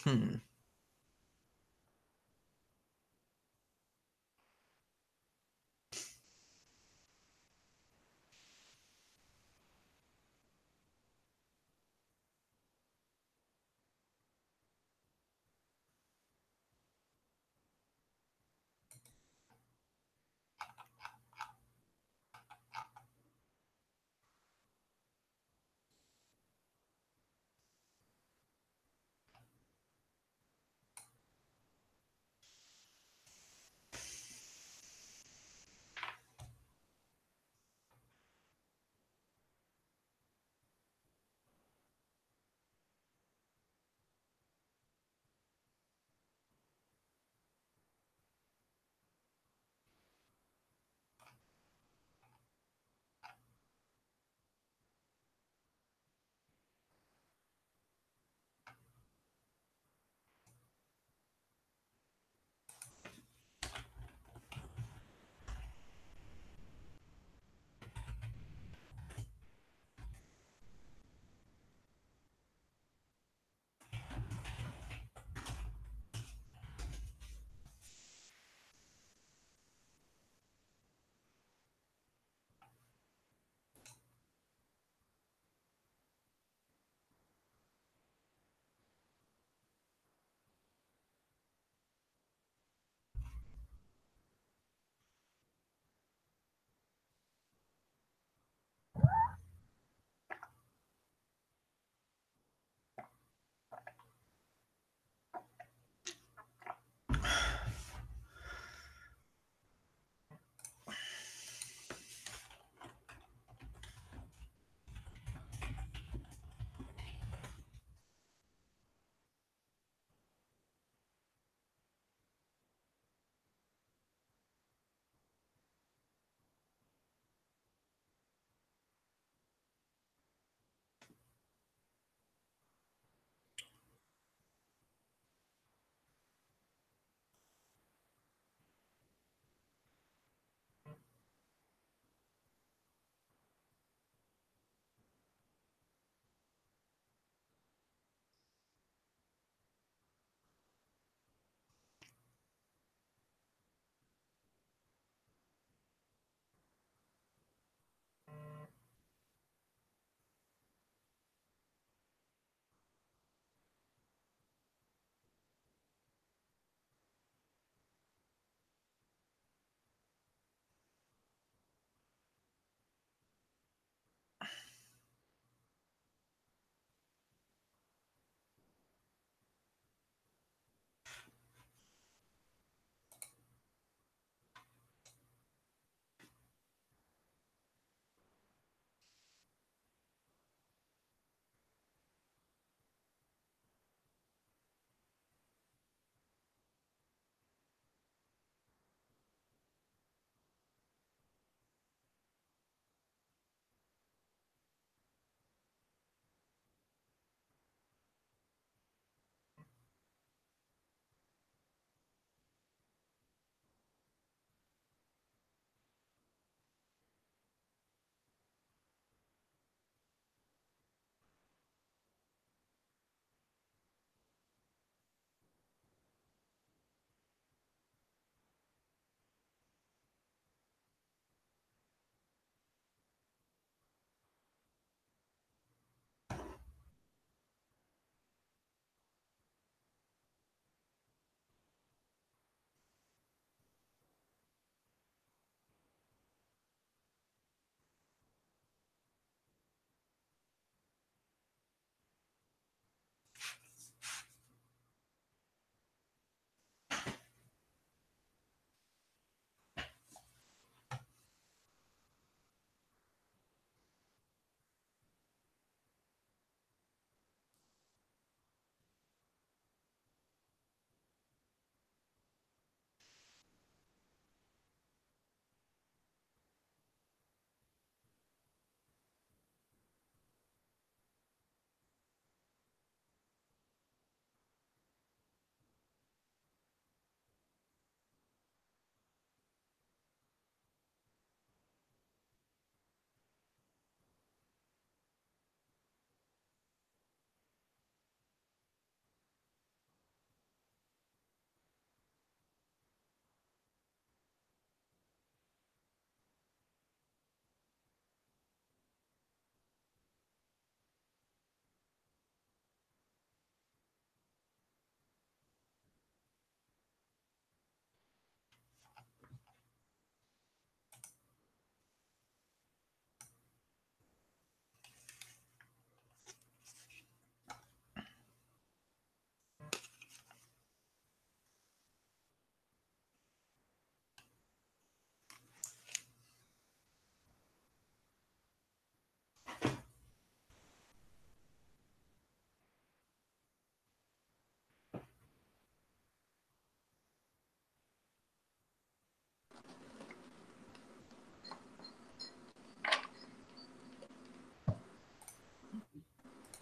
Hmm.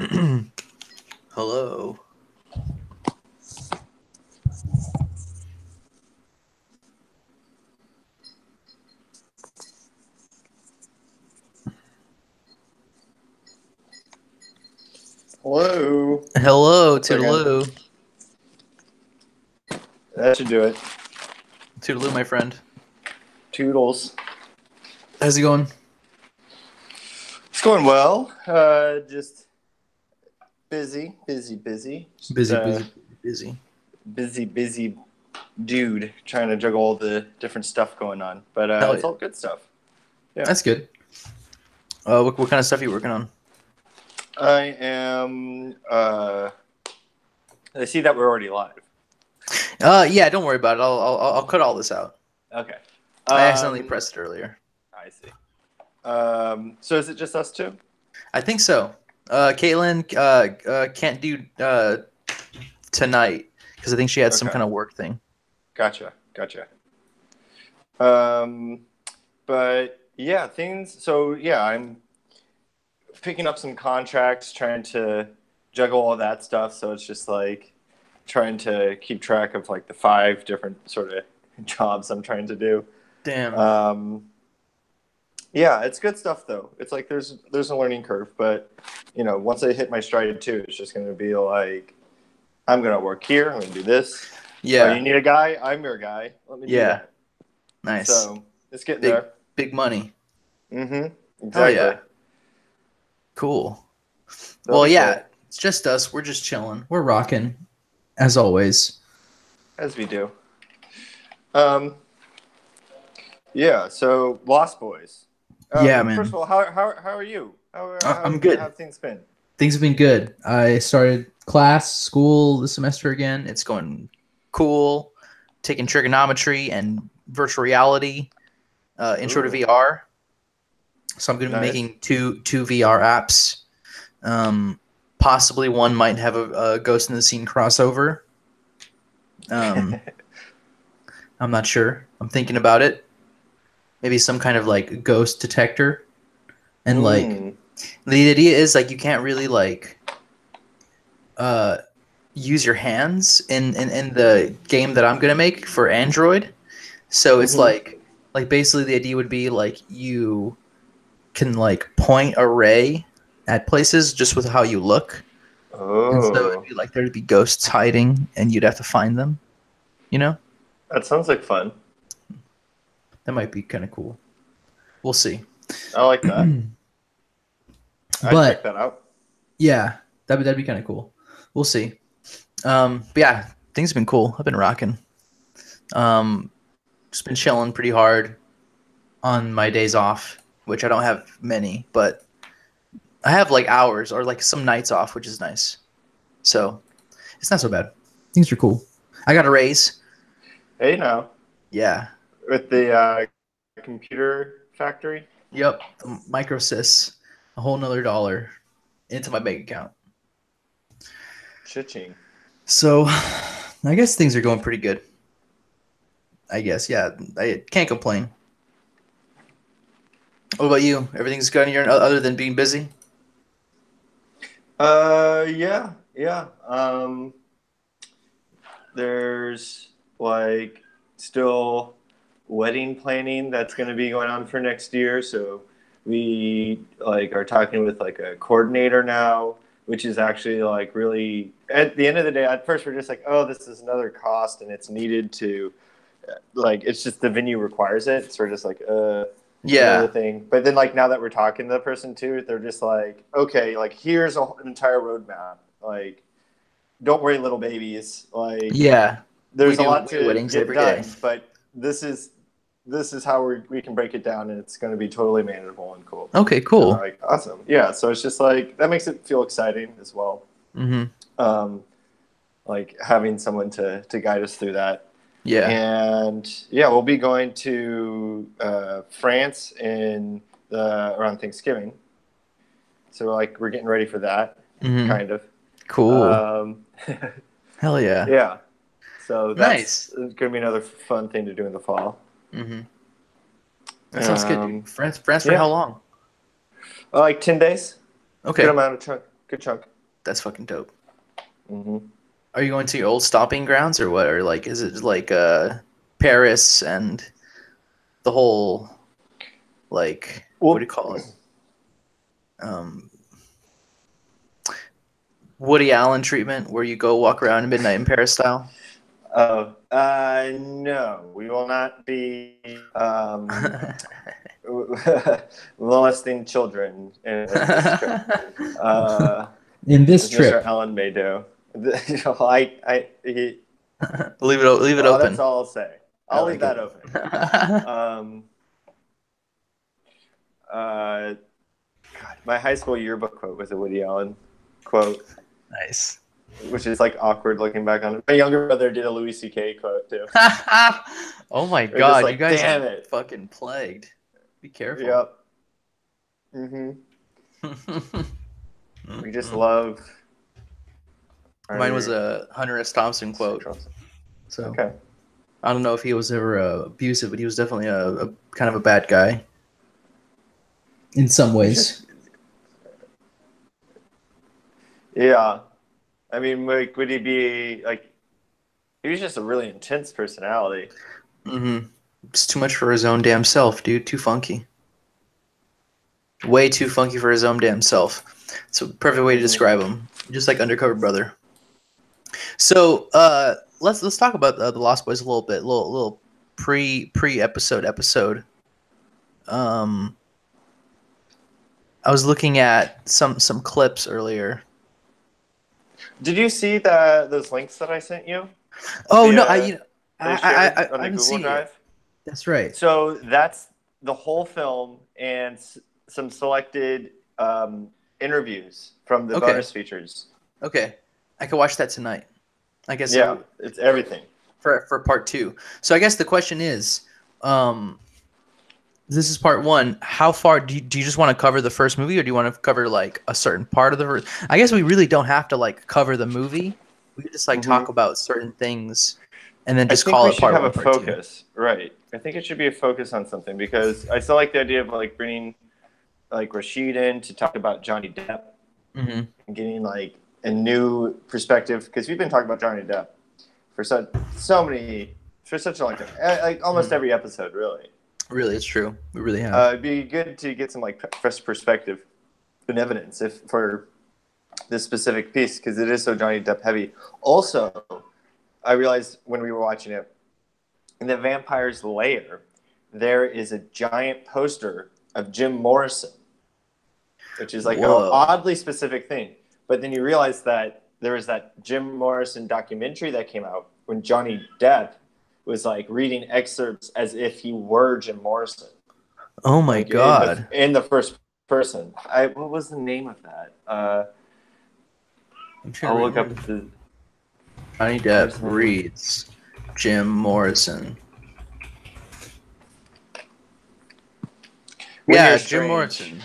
Hello. Hello. Hello, Second. Toodaloo. That should do it. Toodaloo, my friend. Toodles. How's it going? It's going well. Just busy. Just, Busy. busy dude trying to juggle all the different stuff going on. But Hell it's yeah. all good stuff. Yeah. That's good. What kind of stuff are you working on? I am. I see that we're already live. Yeah, don't worry about it. I'll cut all this out. Okay. I accidentally pressed it earlier. I see. So is it just us two? I think so. Caitlin can't do tonight because I think she had some Okay. kind of work thing. Gotcha. But yeah, things. So yeah, I'm picking up some contracts, trying to juggle all that stuff. So it's just like trying to keep track of like the 5 different sort of jobs I'm trying to do. Damn. Yeah, it's good stuff though. It's like there's a learning curve, but once I hit my stride too, it's just going to be like I'm going to work here. I'm going to do this. Oh, Yeah. you need a guy? I'm your guy. Let me do Yeah. that. Nice. So it's getting there. Big money. Mm-hmm. Hell Exactly. yeah. Cool. That'll Well, be yeah. cool. It's just us. We're just chilling. We're rocking, as always. As we do. Yeah. So Lost Boys. Yeah, First of man. all, how are you? I'm good. How have things been? Things have been good. I started school this semester again. It's going cool. Taking trigonometry and virtual reality, intro to Ooh, VR. So I'm going to be nice. making two VR apps. Possibly one might have a Ghost in the Scene crossover. Um, I'm not sure. I'm thinking about it. Maybe some kind of like ghost detector. And like Hmm. the idea is like you can't really like use your hands in the game that I'm gonna make for Android. So it's Mm-hmm. like basically the idea would be like you can like point a ray at places just with how you look. And so it'd Oh, be like there'd be ghosts hiding and you'd have to find them, you know? that sounds like fun. That might be kind of cool. We'll see. I like that. I'd check But that out. yeah, that'd be kind of cool. We'll see. But yeah, things have been cool. I've been rocking. Um, just been chilling pretty hard on my days off, which I don't have many, but I have like hours or like some nights off, which is nice. So it's not so bad. Things are cool. I got a raise. Hey, now Yeah. with the computer factory. Yep. Microsys. A whole nother dollar into my bank account. Chitching. So I guess things are going pretty good. I guess. Yeah. I can't complain. What about you? Everything's good here other than being busy? Yeah. There's like still wedding planning that's going to be going on for next year. So we like are talking with like a coordinator now, which is actually like really at the end of the day. At first, we're just like, oh, this is another cost, and it's needed to like it's just the venue requires it. So we're just like, another Yeah. thing. But then like now that we're talking to the person too, they're just like, okay, like here's an entire roadmap. Like, don't worry, little babies. Like, Yeah. We there's a do lot to weddings get every day. done, but this is how we can break it down, and it's going to be totally manageable and cool. Okay, And I'm cool. like, awesome, yeah. So it's just like that makes it feel exciting as well. Mm-hmm. Um, like having someone to guide us through that. Yeah. And yeah, we'll be going to France in around Thanksgiving. So like we're getting ready for that, Mm-hmm. kind of. Cool. Um, Hell yeah. yeah. So that's Nice. going to be another fun thing to do in the fall. Mm-hmm. That sounds good, dude. Um, France for yeah, how long? like 10 days. Good Okay. amount of chunk. Good chunk. That's fucking dope. Hmm. Are you going to your old stomping grounds or what? Or like, is it like Paris and the whole like what do you Well, call it? Um, Woody Allen treatment, where you go walk around in Midnight in Paris style. oh, no, we will not be molesting children in this trip. Uh, In this as Mr. trip. Allen may do. Leave it Well, that's open. all I'll say. I I'll leave like that it. open. Um, uh, God, my high school yearbook quote was a Woody Allen quote, Nice. which is like awkward looking back on it. My younger brother did a Louis C.K. quote too. Oh my We're just god, you like, guys damn are it. fucking plagued. Be careful. Yep. Hmm. We just love. Mine was a Hunter S. Thompson quote. So Okay. I don't know if he was ever abusive, but he was definitely a kind of a bad guy. In some He's ways. just, yeah. I mean, like, would he be like? He was just a really intense personality. Mm-hmm. It's too much for his own damn self, dude. Too funky. Way too funky for his own damn self. It's a perfect way to describe him. Just like Undercover Brother. So let's talk about the Lost Boys a little bit. Little pre episode. Um, I was looking at some clips earlier. Did you see those links that I sent you? Oh no, They shared I on the haven't Google seen it Drive. yet. That's right. So that's the whole film and some selected interviews from the Okay. bonus features. Okay, I could watch that tonight. I guess Yeah, it's everything. for part 2. So I guess the question is, this is part 1. How far do you just want to cover the first movie, or do you want to cover like a certain part of the first? I guess we really don't have to like cover the movie. We could just like talk about certain things, and then I just think call we it should part have 1, a part 2. focus, right? I think it should be a focus on something because I still like the idea of like bringing like Rashid in to talk about Johnny Depp Mm-hmm. and getting like a new perspective because we've been talking about Johnny Depp for such a long time, like almost every episode, really. Really, it's true. We really have. It'd be good to get some like fresh perspective and evidence if for this specific piece because it is so Johnny Depp heavy. Also, I realized when we were watching it, in the Vampire's Lair, there is a giant poster of Jim Morrison, which is like an Whoa. oddly specific thing. But then you realize that there was that Jim Morrison documentary that came out when Johnny Depp was like reading excerpts as if he were Jim Morrison. Oh my Like, god! in the first person. What was the name of that? I'm trying I'll to look up remember. the. Johnny Depp reads Jim Morrison. When Yeah, You're Jim Strange. Morrison.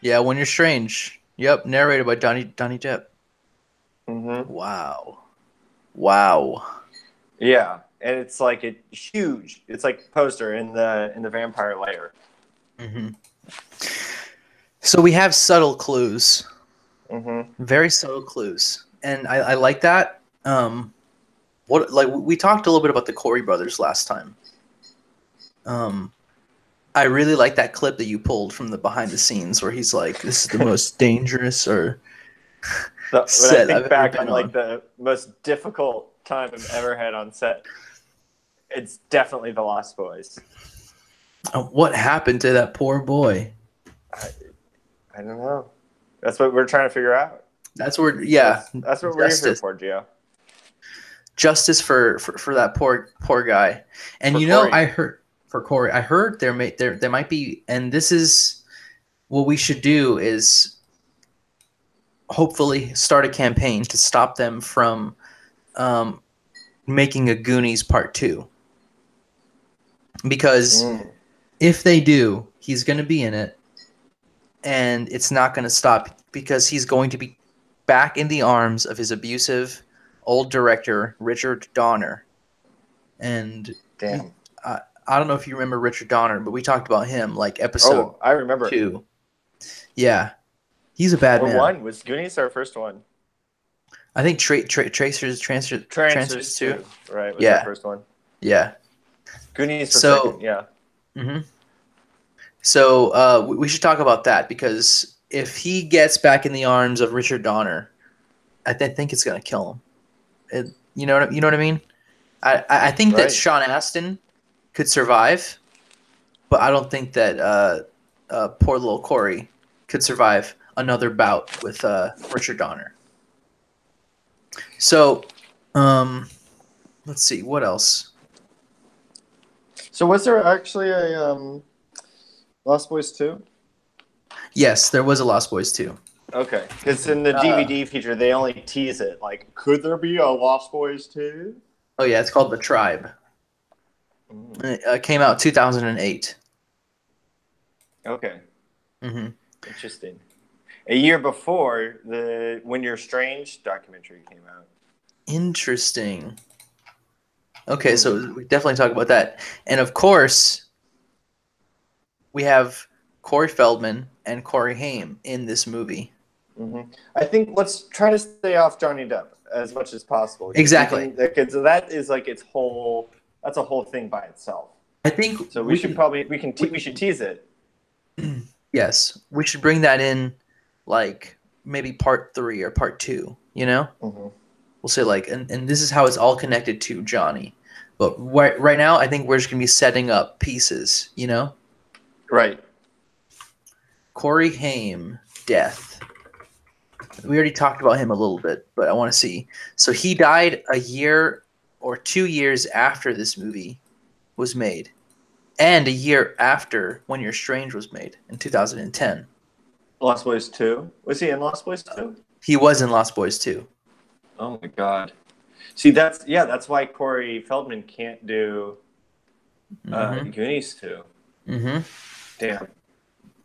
Yeah, When You're Strange. Yep, narrated by Donnie Depp. Mm-hmm. Wow. Yeah, and it's like a huge. It's like poster in the Vampire Lair. Mm-hmm. So we have subtle clues. Mm-hmm. Very subtle clues, and I like that. What like we talked a little bit about the Corey brothers last time. I really like that clip that you pulled from the behind the scenes where he's like, "This is the most dangerous or When I set think I've ever back been on like the most difficult time I've ever had on set, it's definitely the Lost Boys. What happened to that poor boy? I don't know. That's what we're trying to figure out. That's where, yeah, That's what we're here justice. for, Gio. Justice for that poor guy. And For you know, Corey. I heard for Corey, I heard there might be, and this is what we should do is hopefully start a campaign to stop them from making a Goonies Part 2. Because if they do, he's going to be in it, and it's not going to stop because he's going to be back in the arms of his abusive old director, Richard Donner. And Damn. I don't know if you remember Richard Donner, but we talked about him like episode I remember 2. Yeah. He's a bad man. 1 was Goonies our first one. I think Tracers Transfers too. too, right? Was that Yeah, first one? yeah. Goonies was second, So, yeah. hmm so we should talk about that because if he gets back in the arms of Richard Donner, think it's gonna kill him. You know what I mean? I think that Right. Sean Astin could survive, but I don't think that poor little Corey could survive another bout with Richard Donner. So, um, let's see what else. So was there actually a Lost Boys 2? Yes, there was a Lost Boys too. Okay, because in the DVD feature they only tease it. Like, could there be a Lost Boys 2? Oh yeah, it's called The Tribe. It came out 2008. Okay, Mm-hmm. interesting. A year before the When You're Strange documentary came out. Interesting. Okay, so we definitely talk about that, and of course we have Corey Feldman and Corey Haim in this movie. I think let's try to stay off Johnny Depp as much as possible. Exactly. Because that is like its whole. That's a whole thing by itself. I think So we should tease it. Yes, we should bring that in, like maybe part 3 or part 2. You know, we'll say like, and this is how it's all connected to Johnny. But right now, I think we're just gonna be setting up pieces. You know, Right. Corey Haim death. We already talked about him a little bit, but I want to see. So he died a year or 2 years after this movie was made, and a year after When You're Strange was made in 2010. Lost Boys 2. Was he in Lost Boys 2? He was in Lost Boys too. Oh my god. See, that's why Corey Feldman can't do Goonies 2. Mm-hmm. Damn.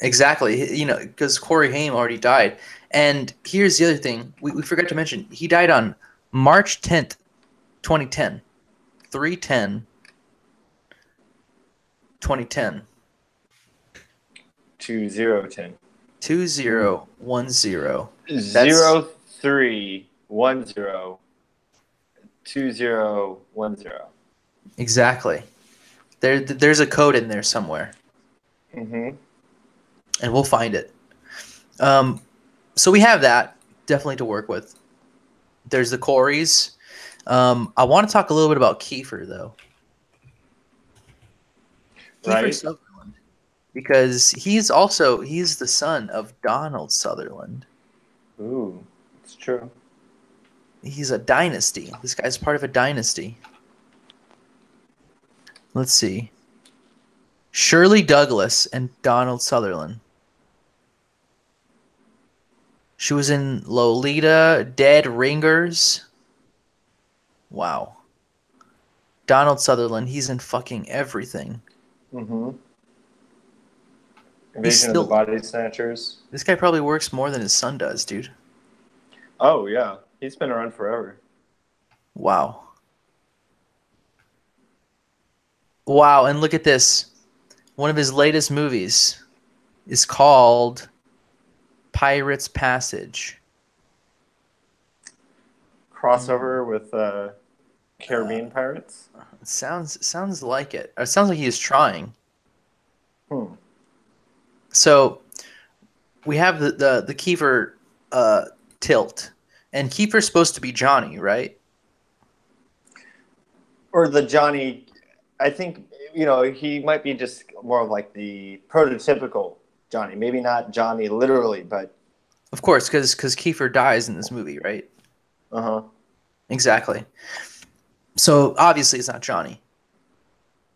Exactly. You know, because Corey Haim already died. And here's the other thing we forgot to mention. He died on March 10th, 2010. 3/10, 2010. 2010. 2010. 0310 2010. Exactly. There's a code in there somewhere. Mm-hmm. And we'll find it. So we have that definitely to work with. There's the Coreys. I want to talk a little bit about Kiefer though. Kiefer Right. Sutherland, because he's the son of Donald Sutherland. Ooh, it's true. He's a dynasty. This guy's part of a dynasty. Let's see. Shirley Douglas and Donald Sutherland. She was in Lolita, Dead Ringers. Wow. Donald Sutherland, he's in fucking everything. Mm-hmm. He's Invasion of the Body Snatchers. This guy probably works more than his son does, dude. Oh, yeah. He's been around forever. Wow. Wow, and look at this. One of his latest movies is called Pirate's Passage. Crossover with Caribbean Pirates? Sounds like it. It sounds like he is trying. Hmm. So we have the Kiefer tilt. And Kiefer's supposed to be Johnny, right? Or the Johnny, I think, he might be just more of like the prototypical Johnny. Maybe not Johnny literally, but... Of course, because Kiefer dies in this movie, right? Uh-huh. Exactly. So obviously it's not Johnny.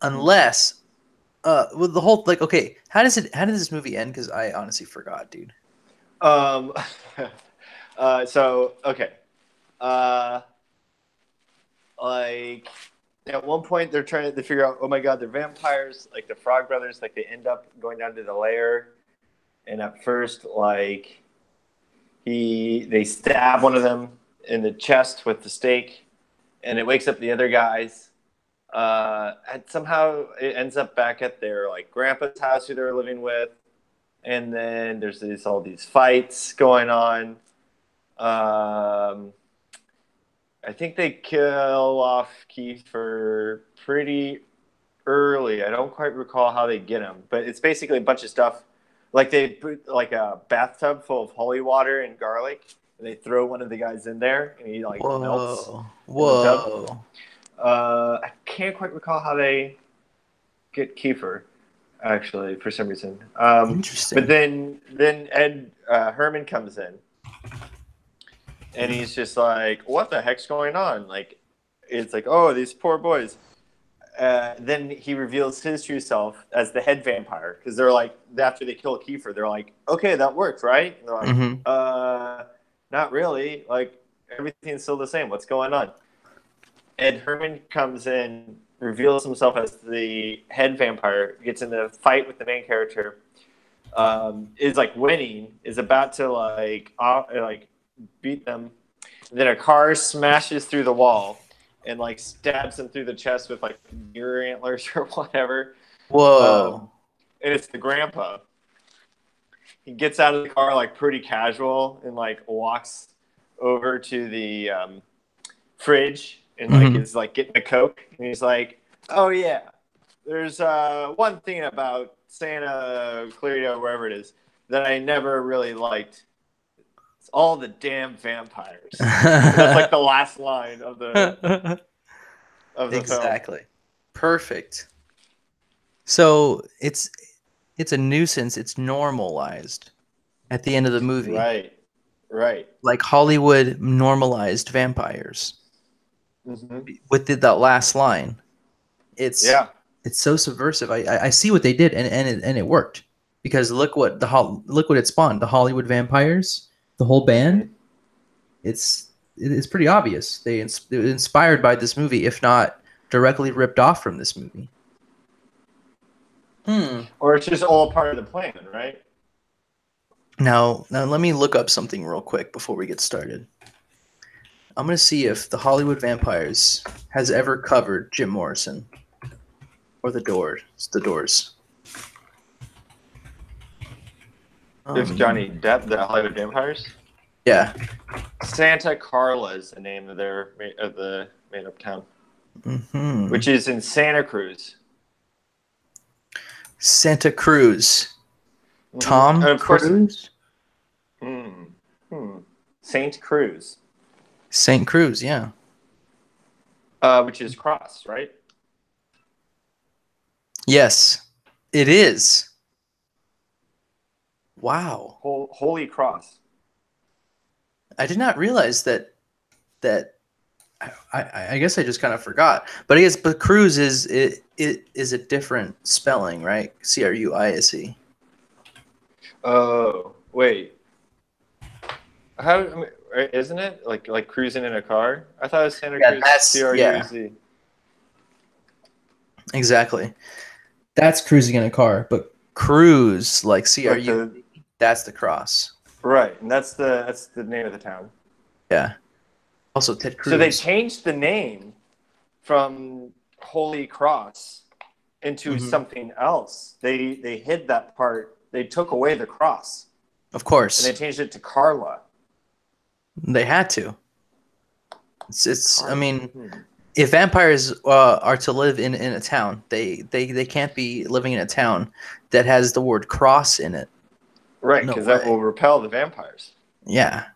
Unless... well, the whole... Like, okay, how did this movie end? Because I honestly forgot, dude. Okay. Like, at one point they're trying to figure out, oh my god, they're vampires, like the Frog Brothers, like they end up going down to the lair, and at first, like, they stab one of them in the chest with the stake, and it wakes up the other guys. And somehow it ends up back at their, like, grandpa's house who they're living with, and then there's all these fights going on. I think they kill off Kiefer pretty early. I don't quite recall how they get him, but it's basically a bunch of stuff. Like they put like a bathtub full of holy water and garlic, and they throw one of the guys in there, and he like melts Whoa. in the tub. Whoa. I can't quite recall how they get Kiefer, actually, for some reason. Interesting. But then Ed Herman comes in, and he's just like, "What the heck's going on?" Like, it's like, "Oh, these poor boys." Then he reveals his true self as the head vampire, because they're like, after they kill Kiefer, they're like, "Okay, that worked, right?" And they're like, "Not really. Like, everything's still the same. What's going on?" Ed Herman comes in, reveals himself as the head vampire, gets in a fight with the main character, is like winning, is about to like beat them. And then a car smashes through the wall and like stabs him through the chest with like deer antlers or whatever. Whoa. And it's the grandpa. He gets out of the car like pretty casual and like walks over to the fridge and like is like getting a Coke, and he's like, "Oh yeah, there's one thing about Santa Clarita, wherever it is, that I never really liked. It's all the damn vampires." That's like the last line of the film. Exactly. Perfect. So it's a nuisance. It's normalized at the end of the movie. Right. Like Hollywood normalized vampires with that last line. It's so subversive. I see what they did, and it worked, because look what it spawned. The Hollywood vampires, the whole band. It's pretty obvious. They were inspired by this movie, if not directly ripped off from this movie. Or it's just all part of the plan, right? Now let me look up something real quick before we get started. I'm going to see if the Hollywood Vampires has ever covered Jim Morrison or the Doors. The Doors. If Johnny Depp, the Hollywood Vampires. Yeah. Santa Carla is the name of the made-up town, which is in Santa Cruz. Santa Cruz. Tom and of Cruise? Saint Cruz. St. Cruz, yeah. Which is cross, right? Yes, it is. Wow. Holy Cross. I did not realize that. I guess I just kind of forgot. But I guess Cruz is a different spelling, right? Cruise. Oh, wait. How isn't it like cruising in a car? I thought it was Santa Cruz. Cruz. Yeah. Exactly. That's cruising in a car, but cruise like CRU. That's the cross. Right, and that's the name of the town. Yeah. Also Ted Cruz. So they changed the name from Holy Cross into something else. They hid that part. They took away the cross. Of course. And they changed it to Carla. They had to. It's I mean, if vampires are to live in a town, they can't be living in a town that has the word cross in it. Right, because that will repel the vampires. Yeah.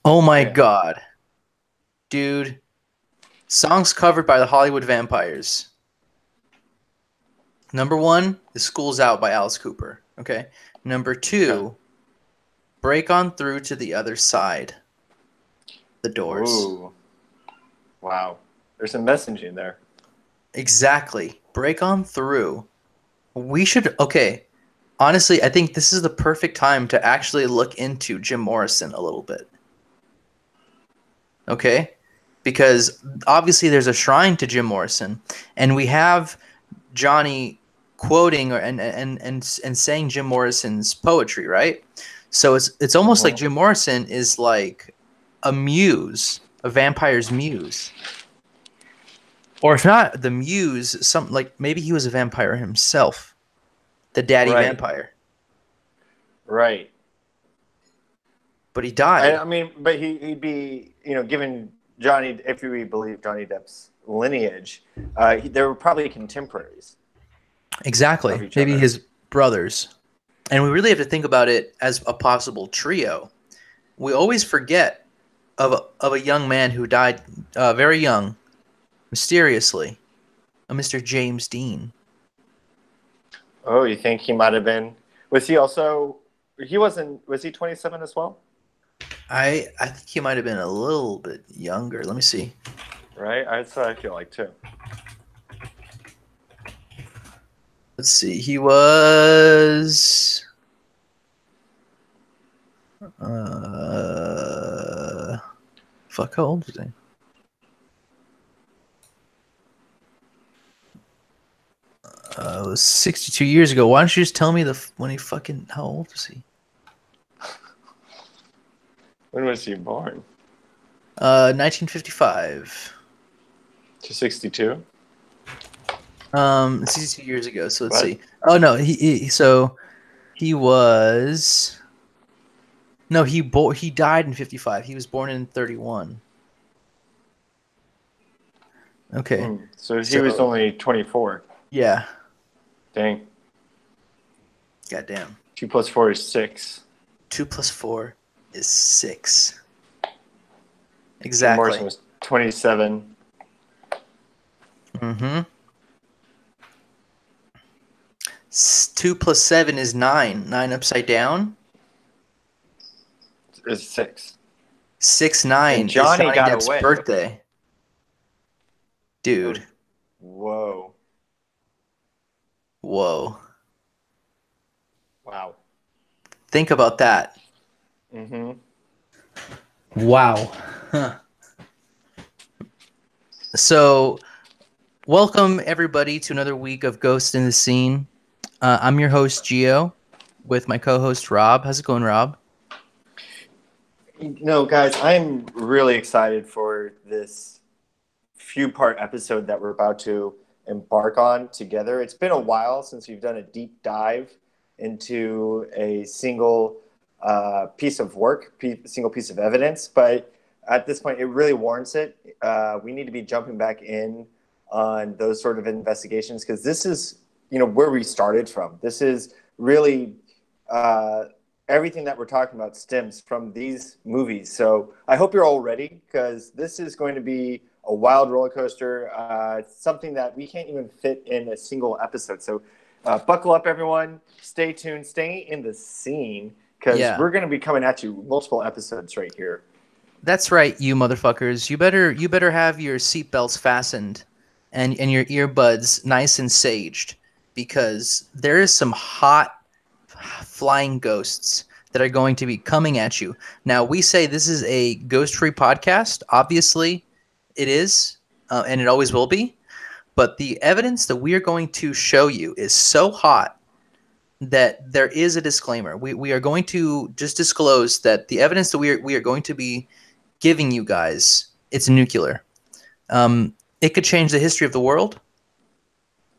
Oh my God. Dude. Songs covered by the Hollywood Vampires. Number 1 is School's Out by Alice Cooper. Okay. Number 2, Break On Through to the Other Side. The Doors. Ooh. Wow. There's some messaging there. Exactly. Break On Through. We should... Okay. Honestly, I think this is the perfect time to actually look into Jim Morrison a little bit. Okay? Because obviously there's a shrine to Jim Morrison, and we have Johnny quoting and saying Jim Morrison's poetry, right? So it's almost like Jim Morrison is like a muse, a vampire's muse. Or if not the muse, maybe he was a vampire himself. The daddy vampire. Right. But he died. I mean, but he'd be, given Johnny, if we believe Johnny Depp's lineage, they were probably contemporaries of Exactly. each Maybe other. his brothers. And we really have to think about it as a possible trio. We always forget of a young man who died very young, mysteriously, a Mr. James Dean. Oh, you think he might have been? Was he also? He wasn't. Was he 27 as well? I think he might have been a little bit younger. Let me see. Right. That's what I feel like too. Let's see. He was. Fuck. How old was he? It was 62 years ago. Why don't you just tell me when he fucking how old was he? When was he born? 1955. To 62. 62 years ago. So let's What? see. Oh no, he was. No, he died in 55. He was born in 31. Okay. So he was only 24. Yeah. Dang. Goddamn. 2 + 4 is 6. 2 + 4 is 6. Jim Exactly. Morrison was 27. Mm-hmm. 2 + 7 is 9. 9 upside down. Is 6. 6 9 And Johnny is Johnny got Depp's away. birthday. Dude. Whoa. Whoa. Wow. Think about that. Mm-hmm. Wow. Huh. So, welcome everybody to another week of Ghost in the Scene. I'm your host, Gio, with my co-host, Rob. How's it going, Rob? No, guys, I'm really excited for this few-part episode that we're about to embark on together. It's been a while since we've done a deep dive into a single piece of work, single piece of evidence, but at this point, it really warrants it. We need to be jumping back in on those sort of investigations because this is, where we started from. This is really everything that we're talking about stems from these movies. So I hope you're all ready because this is going to be a wild roller coaster, something that we can't even fit in a single episode. So buckle up, everyone. Stay tuned. Stay in the scene because we're going to be coming at you multiple episodes right here. That's right, you motherfuckers. You better have your seatbelts fastened and your earbuds nice and saged because there is some hot flying ghosts that are going to be coming at you. Now, we say this is a ghost-free podcast. Obviously, it is, and it always will be. But the evidence that we are going to show you is so hot that there is a disclaimer. We are going to just disclose that the evidence that we are going to be giving you guys, it's nuclear. It could change the history of the world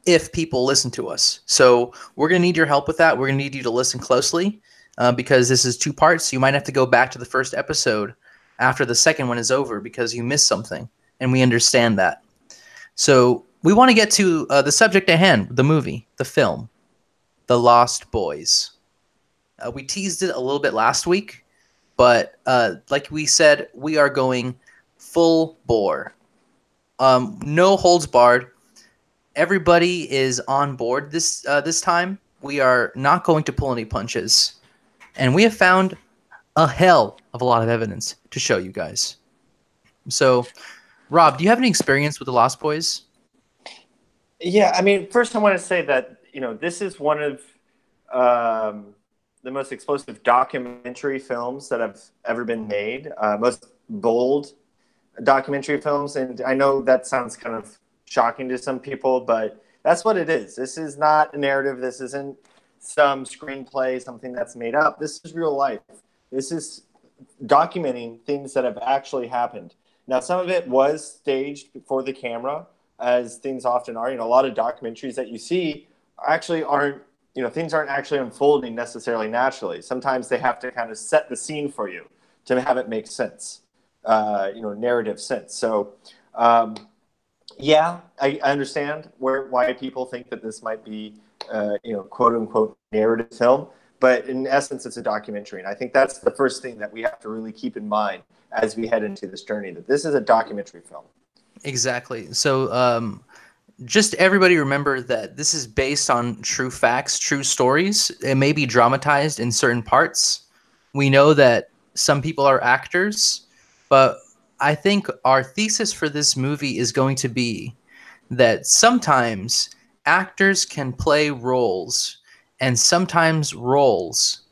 if people listen to us. So we're going to need your help with that. We're going to need you to listen closely because this is 2 parts. You might have to go back to the first episode after the second one is over because you missed something, and we understand that. So we want to get to the subject at hand, the movie, the film, The Lost Boys. We teased it a little bit last week, but like we said, we are going full bore. No holds barred. Everybody is on board this time. We are not going to pull any punches. And we have found a hell of a lot of evidence to show you guys. So, Rob, do you have any experience with the Lost Boys? Yeah, I mean, first I want to say that, this is one of the most explosive documentary films that have ever been made, most bold documentary films. And I know that sounds kind of shocking to some people, but that's what it is. This is not a narrative. This isn't some screenplay, something that's made up. This is real life. This is documenting things that have actually happened. Now, some of it was staged before the camera, as things often are. A lot of documentaries that you see actually aren't, things aren't actually unfolding necessarily naturally. Sometimes they have to kind of set the scene for you to have it make sense. narrative sense. So, um, yeah, I understand why people think that this might be, quote unquote narrative film, but in essence, it's a documentary, and I think that's the first thing that we have to really keep in mind as we head into this journey, that this is a documentary film. Exactly. So, just everybody remember that this is based on true facts, true stories. It may be dramatized in certain parts. We know that some people are actors, but I think our thesis for this movie is going to be that sometimes actors can play roles, and sometimes roles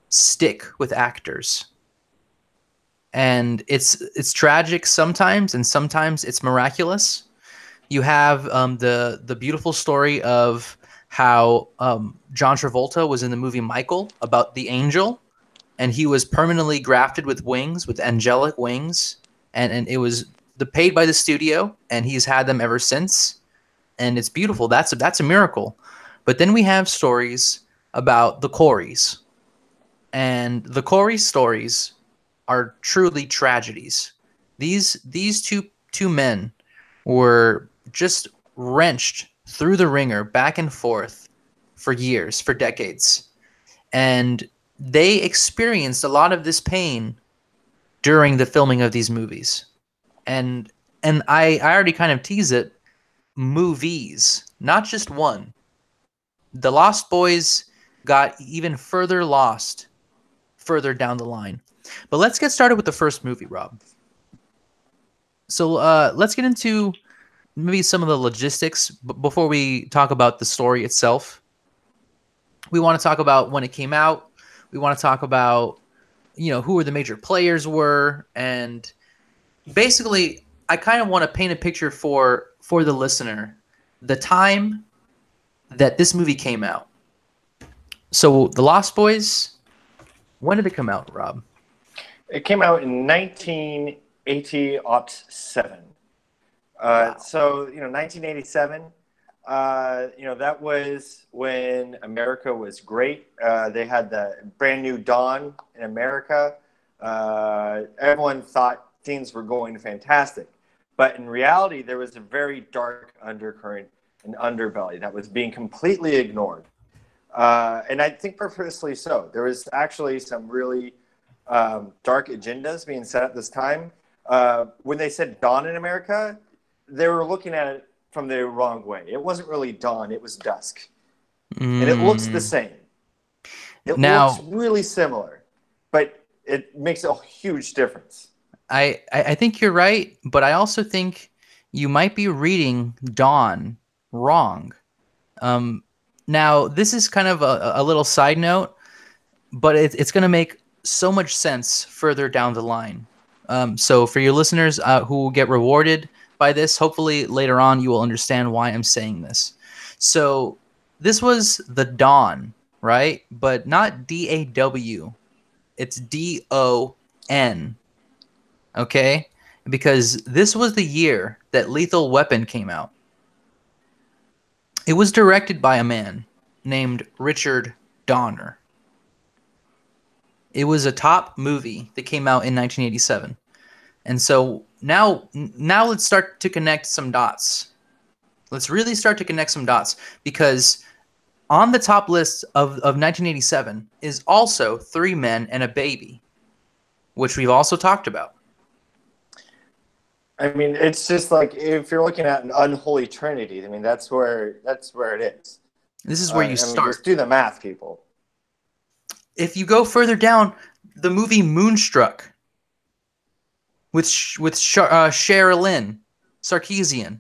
stick with actors. And it's tragic sometimes, and sometimes it's miraculous. You have the beautiful story of how John Travolta was in the movie Michael about the angel, and he was permanently grafted with wings, with angelic wings, and it was paid by the studio, and he's had them ever since, and it's beautiful. That's a miracle. But then we have stories about the Coreys, and the Corey stories are truly tragedies. These two men were just wrenched through the ringer back and forth for years, for decades. And they experienced a lot of this pain during the filming of these movies. And I already kind of tease it, movies, not just one. The Lost Boys got even further lost further down the line. But let's get started with the first movie, Rob. So let's get into maybe some of the logistics before we talk about the story itself. We want to talk about when it came out. We want to talk about who were the major players were, and basically I kind of want to paint a picture for the listener, the time that this movie came out. So The Lost Boys, when did it come out, Rob? It came out in 1987. Wow. So 1987. That was when America was great. They had the brand new dawn in America. Everyone thought things were going fantastic, but in reality, there was a very dark undercurrent and underbelly that was being completely ignored, and I think purposely so. There was actually some really dark agendas being set at this time. When they said dawn in America, they were looking at it from the wrong way. It wasn't really dawn, it was dusk. And it looks the same. It looks really similar, but it makes a huge difference. I think you're right, but I also think you might be reading dawn wrong. Now, this is kind of a little side note, but it's going to make so much sense further down the line. So for your listeners who will get rewarded by this, hopefully later on you will understand why I'm saying this. So this was the dawn, right? But not DAW. It's DON. Okay? Because this was the year that Lethal Weapon came out. It was directed by a man named Richard Donner. It was a top movie that came out in 1987. And so now let's start to connect some dots. Let's really start to connect some dots, because on the top list of 1987 is also Three Men and a Baby, which we've also talked about. I mean, it's just like if you're looking at an unholy trinity. I mean, that's where it is. This is where you start. Just do the math, people. If you go further down, the movie Moonstruck with Sherilyn Sarkeesian,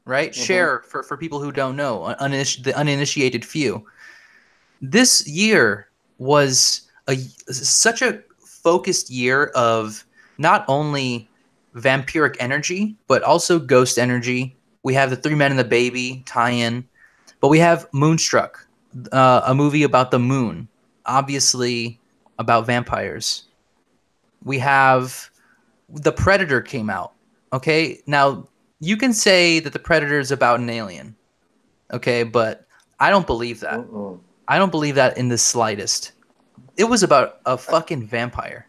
right? Mm-hmm. Cher, for people who don't know, the uninitiated few. This year was such a focused year of not only vampiric energy, but also ghost energy. We have the Three Men and the Baby tie-in, but we have Moonstruck, a movie about the moon, obviously about vampires. We have The Predator came out. Okay, now you can say that The Predator is about an alien. Okay, but I don't believe that. Mm-mm. I don't believe that in the slightest. It was about a fucking vampire.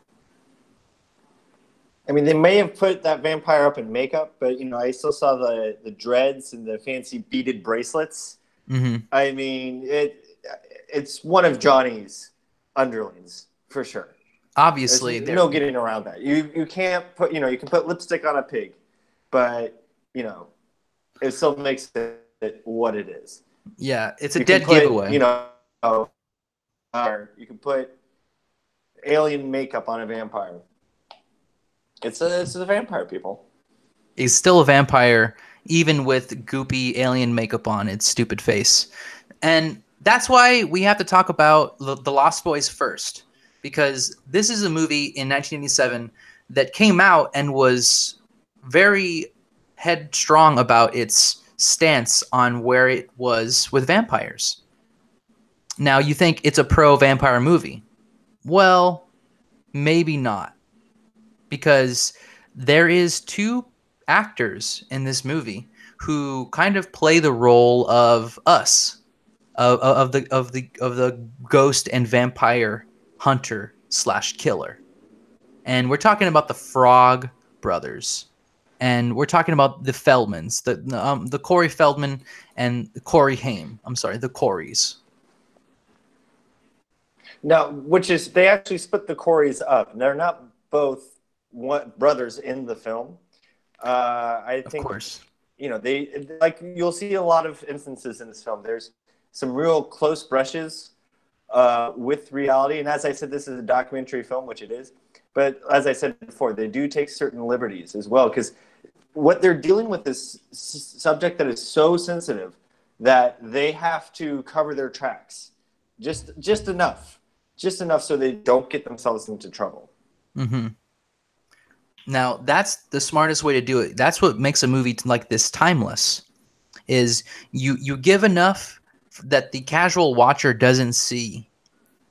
I mean, they may have put that vampire up in makeup, but I still saw the dreads and the fancy beaded bracelets. Mm-hmm. I mean, it's one of Johnny's underlings for sure. There's Obviously, no getting around that. You can't put you can put lipstick on a pig, but it still makes it what it is. yeah, it's a You can dead put giveaway. you can put alien makeup on a vampire. It's a vampire, people. He's still a vampire, even with goopy alien makeup on its stupid face. And that's why we have to talk about The Lost Boys first, because this is a movie in 1987 that came out and was very headstrong about its stance on where it was with vampires. Now, you think it's a pro-vampire movie. Well, maybe not. Because there is two actors in this movie who kind of play the role of us, of the ghost and vampire hunter / killer, and we're talking about the Frog brothers, and we're talking about the Feldmans, the Corey Feldman and Corey Haim. I'm sorry, the Coreys. No, which is they actually split the Coreys up. They're not both brothers in the film. I think, of course, they you'll see a lot of instances in this film. There's some real close brushes with reality, and as I said, this is a documentary film, which it is. But as I said before, they do take certain liberties as well, because what they're dealing with is subject that is so sensitive that they have to cover their tracks just enough so they don't get themselves into trouble. Mm-hmm. Now, that's the smartest way to do it. That's what makes a movie like this timeless, is you give enough that the casual watcher doesn't see,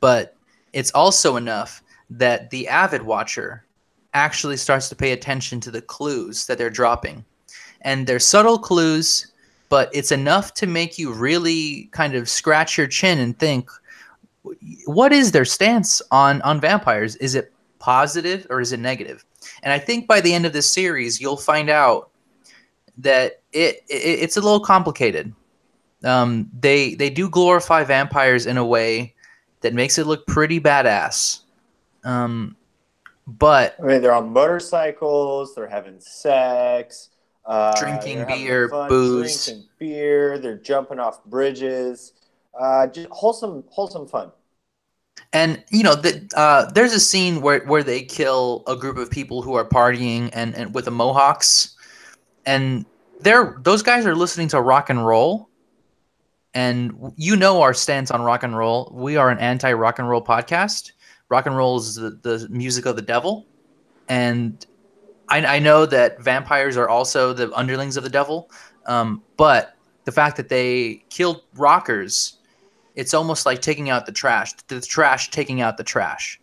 but it's also enough that the avid watcher actually starts to pay attention to the clues that they're dropping. And they're subtle clues, but it's enough to make you really kind of scratch your chin and think, what is their stance on vampires? Is it positive or is it negative? And I think by the end of this series, you'll find out that it's a little complicated. They do glorify vampires in a way that makes it look pretty badass. But I mean, they're on motorcycles, they're having sex, drinking they're having beer, fun, booze, drinking beer, they're jumping off bridges, just wholesome fun. and there's a scene where they kill a group of people who are partying and with the Mohawks, and those guys are listening to rock and roll. And our stance on rock and roll. We are an anti-rock and roll podcast. Rock and roll is the music of the devil. And I know that vampires are also the underlings of the devil. But the fact that they killed rockers, it's almost like taking out the trash taking out the trash,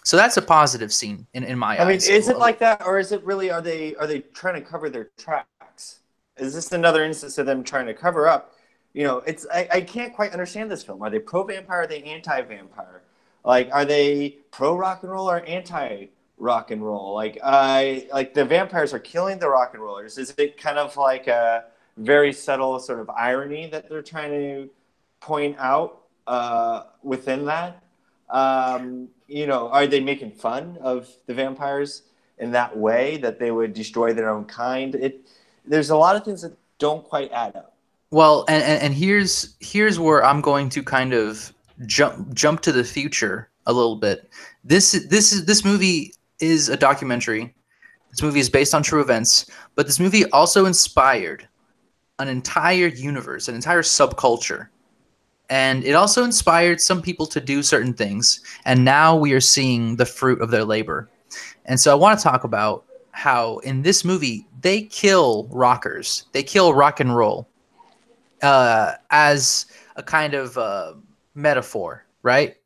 So that's a positive scene in my eyes. I mean, is it like that, or is it really, are they trying to cover their tracks? Is this another instance of them trying to cover up? I can't quite understand this film. Are they pro-vampire? Are they anti-vampire? Like, are they pro-rock and roll or anti-rock and roll? Like the vampires are killing the rock and rollers. Is it kind of like a very subtle sort of irony that they're trying to point out within that? Are they making fun of the vampires in that way, that they would destroy their own kind? There's a lot of things that don't quite add up. Well, and here's where I'm going to kind of jump to the future a little bit. This movie is a documentary. This movie is based on true events, but this movie also inspired an entire universe, an entire subculture. And it also inspired some people to do certain things, and now we are seeing the fruit of their labor. And so I want to talk about how in this movie they kill rockers. They kill rock and roll. As a kind of metaphor, right?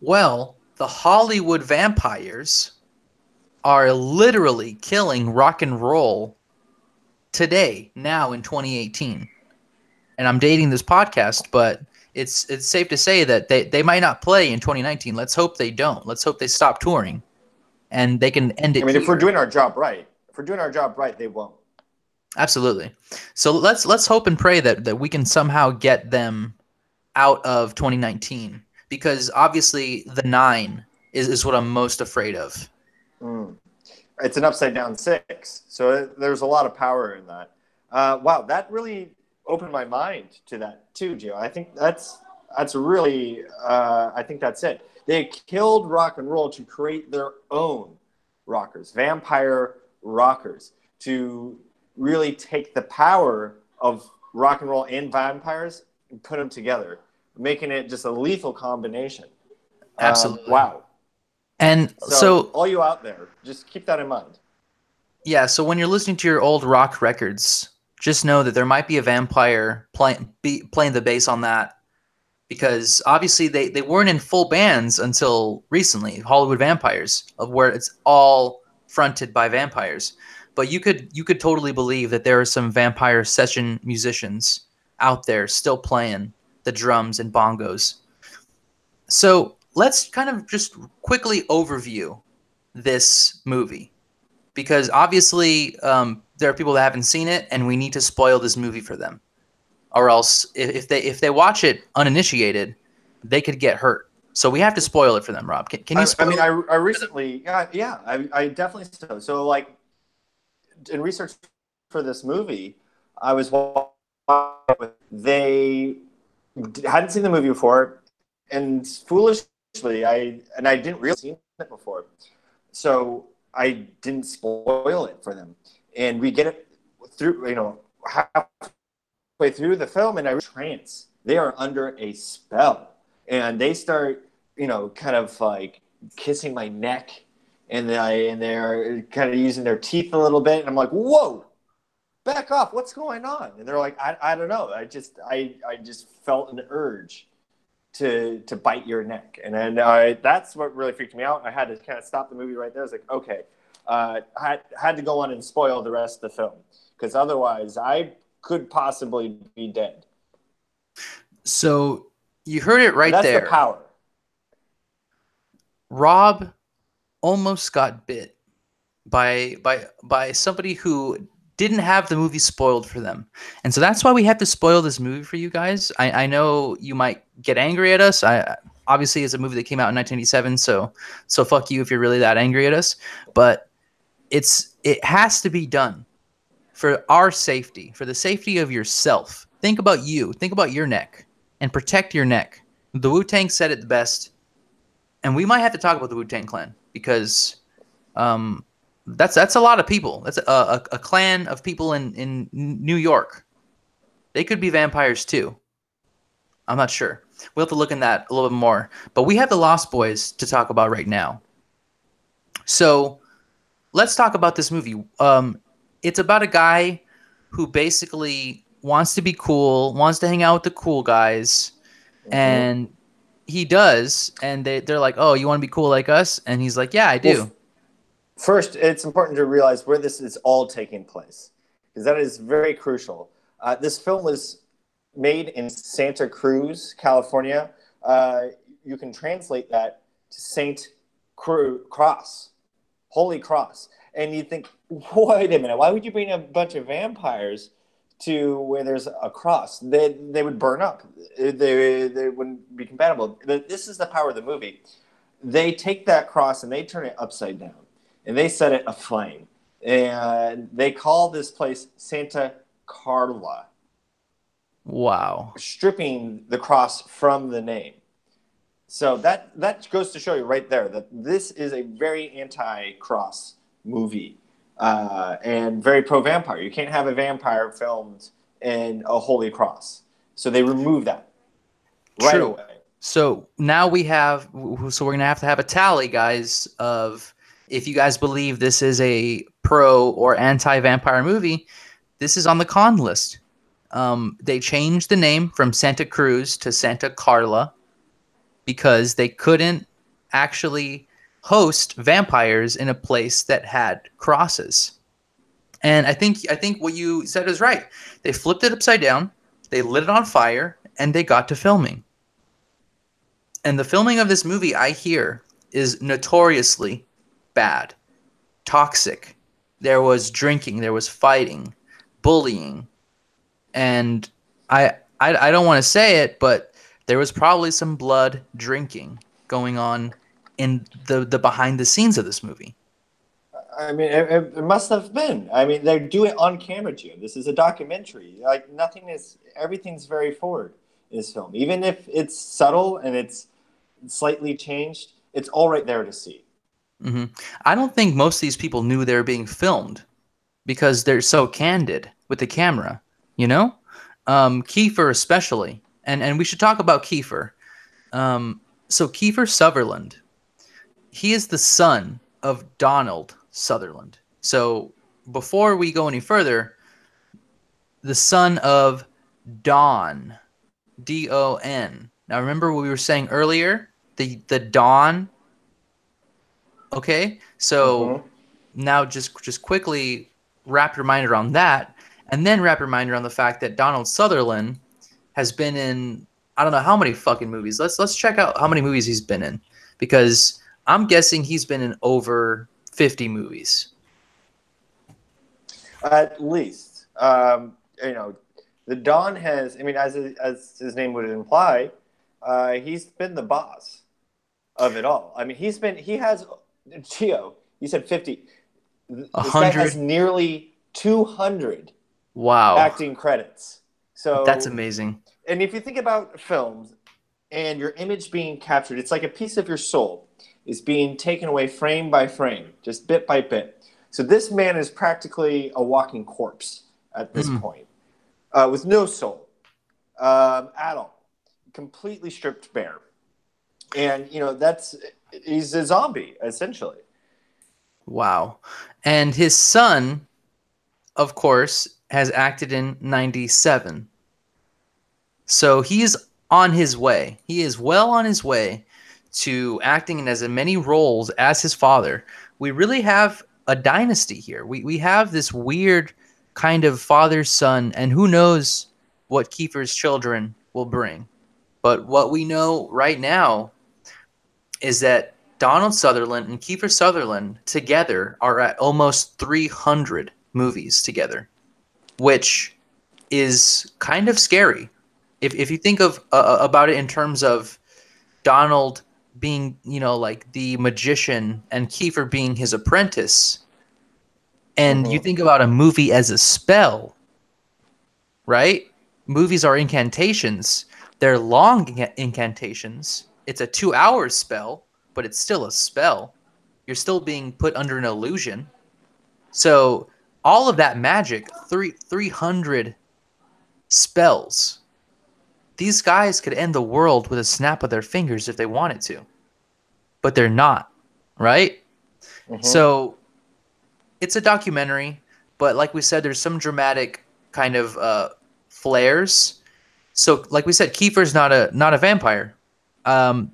Well, the Hollywood vampires are literally killing rock and roll today, now in 2018. And I'm dating this podcast, but it's safe to say that they might not play in 2019. Let's hope they don't. Let's hope they stop touring. and they can end it I mean, here. if we're doing our job right, they won't. Absolutely. So let's hope and pray that we can somehow get them out of 2019, because obviously the 9 is what I'm most afraid of. It's an upside down 6, so there's a lot of power in that. Wow, that really opened my mind to that too, Gio. I think that's really. I think that's it. They killed rock and roll to create their own rockers, vampire rockers, to really take the power of rock and roll and vampires and put them together, making it just a lethal combination. Absolutely. Wow. And so all you out there, just keep that in mind. Yeah, so when you're listening to your old rock records, just know that there might be a vampire playing the bass on that, because obviously they weren't in full bands until recently, Hollywood Vampires, of where it's all fronted by vampires. But you could totally believe that there are some vampire session musicians out there still playing the drums and bongos. So let's kind of just quickly overview this movie, because obviously there are people that haven't seen it, and we need to spoil this movie for them, or else if they watch it uninitiated, they could get hurt. So we have to spoil it for them. Rob, can you spoil? I recently, I definitely so. So like in research for this movie, I was they hadn't seen the movie before, and foolishly I didn't really seen it before, so I didn't spoil it for them, and we get it through, halfway through the film, and I trance. They are under a spell, and they start, kind of like kissing my neck, and they're kind of using their teeth a little bit, and I'm like, whoa, back off, what's going on? And they're like, I don't know, I just felt an urge to bite your neck, and then that's what really freaked me out. I had to kind of stop the movie right there. I was like, okay, I had to go on and spoil the rest of the film, because otherwise I could possibly be dead. So you heard it right That's there. the power. Rob almost got bit by somebody who didn't have the movie spoiled for them. And so that's why we have to spoil this movie for you guys. I know you might get angry at us. Obviously it's a movie that came out in 1987, so fuck you if you're really that angry at us. But it has to be done for our safety, for the safety of yourself. Think about you. Think about your neck, and protect your neck. The Wu-Tang said it the best, and we might have to talk about the Wu-Tang Clan, because that's a lot of people. That's a clan of people in New York. They could be vampires too. I'm not sure. We'll have to look in that a little bit more. But we have the Lost Boys to talk about right now. So let's talk about this movie. It's about a guy who basically wants to be cool, wants to hang out with the cool guys, and he does. And they're like, "Oh, you want to be cool like us?" And he's like, "Yeah, I do." Well, first, it's important to realize where this is all taking place, because that is very crucial. This film was made in Santa Cruz, California. You can translate that to Saint Cross, Holy Cross. And you think, wait a minute, why would you bring a bunch of vampires to where there's a cross? They would burn up. They wouldn't be compatible. This is the power of the movie. They take that cross and they turn it upside down, and they set it aflame. And they call this place Santa Carla. Wow. Stripping the cross from the name. So that goes to show you right there that this is a very anti-cross movie, and very pro-vampire. You can't have a vampire filmed in a holy cross. So they remove that right away. So now we're going to have a tally, guys, of if you guys believe this is a pro or anti-vampire movie. This is on the con list. They changed the name from Santa Cruz to Santa Carla because they couldn't actually host vampires in a place that had crosses. And I think what you said is right. They flipped it upside down, they lit it on fire, and they got to filming. And the filming of this movie, I hear, is notoriously bad, toxic. There was drinking, there was fighting, bullying, and I don't want to say it, but there was probably some blood drinking going on in the behind the scenes of this movie. I mean, it must have been. I mean, they do it on camera, Gio. This is a documentary. Like, everything's very forward in this film. Even if it's subtle and it's slightly changed, it's all right there to see. Mm-hmm. I don't think most of these people knew they were being filmed because they're so candid with the camera, you know? Kiefer especially. And we should talk about Kiefer. So Kiefer Sutherland, he is the son of Donald Sutherland. So before we go any further, the son of Don, D-O-N. Now remember what we were saying earlier? The Don. Okay? So now just quickly wrap your mind around that, and then wrap your mind around the fact that Donald Sutherland has been in I don't know how many fucking movies. Let's check out how many movies he's been in, because I'm guessing he's been in over 50 movies. At least, you know, the Don has. I mean, as his name would imply, he's been the boss of it all. I mean, he has. Gio, you said 50. This guy has nearly 200. Wow. Acting credits. So that's amazing. And if you think about films and your image being captured, it's like a piece of your soul is being taken away frame by frame, just bit by bit. So this man is practically a walking corpse at this point, with no soul at all, completely stripped bare. And, you know, he's a zombie, essentially. Wow. And his son, of course, has acted in 97. So he's on his way. He is well on his way to acting in as many roles as his father. We really have a dynasty here. We have this weird kind of father-son, and who knows what Kiefer's children will bring. But what we know right now is that Donald Sutherland and Kiefer Sutherland together are at almost 300 movies together, which is kind of scary. If you think of about it in terms of Donald being, you know, like the magician and Kiefer being his apprentice, and you think about a movie as a spell, right? Movies are incantations. They're long incantations. It's a 2-hour spell, but it's still a spell. You're still being put under an illusion. So all of that magic, 300 spells. These guys could end the world with a snap of their fingers if they wanted to. But they're not, right? So it's a documentary, but like we said, there's some dramatic kind of flares. So like we said, Kiefer's not a vampire.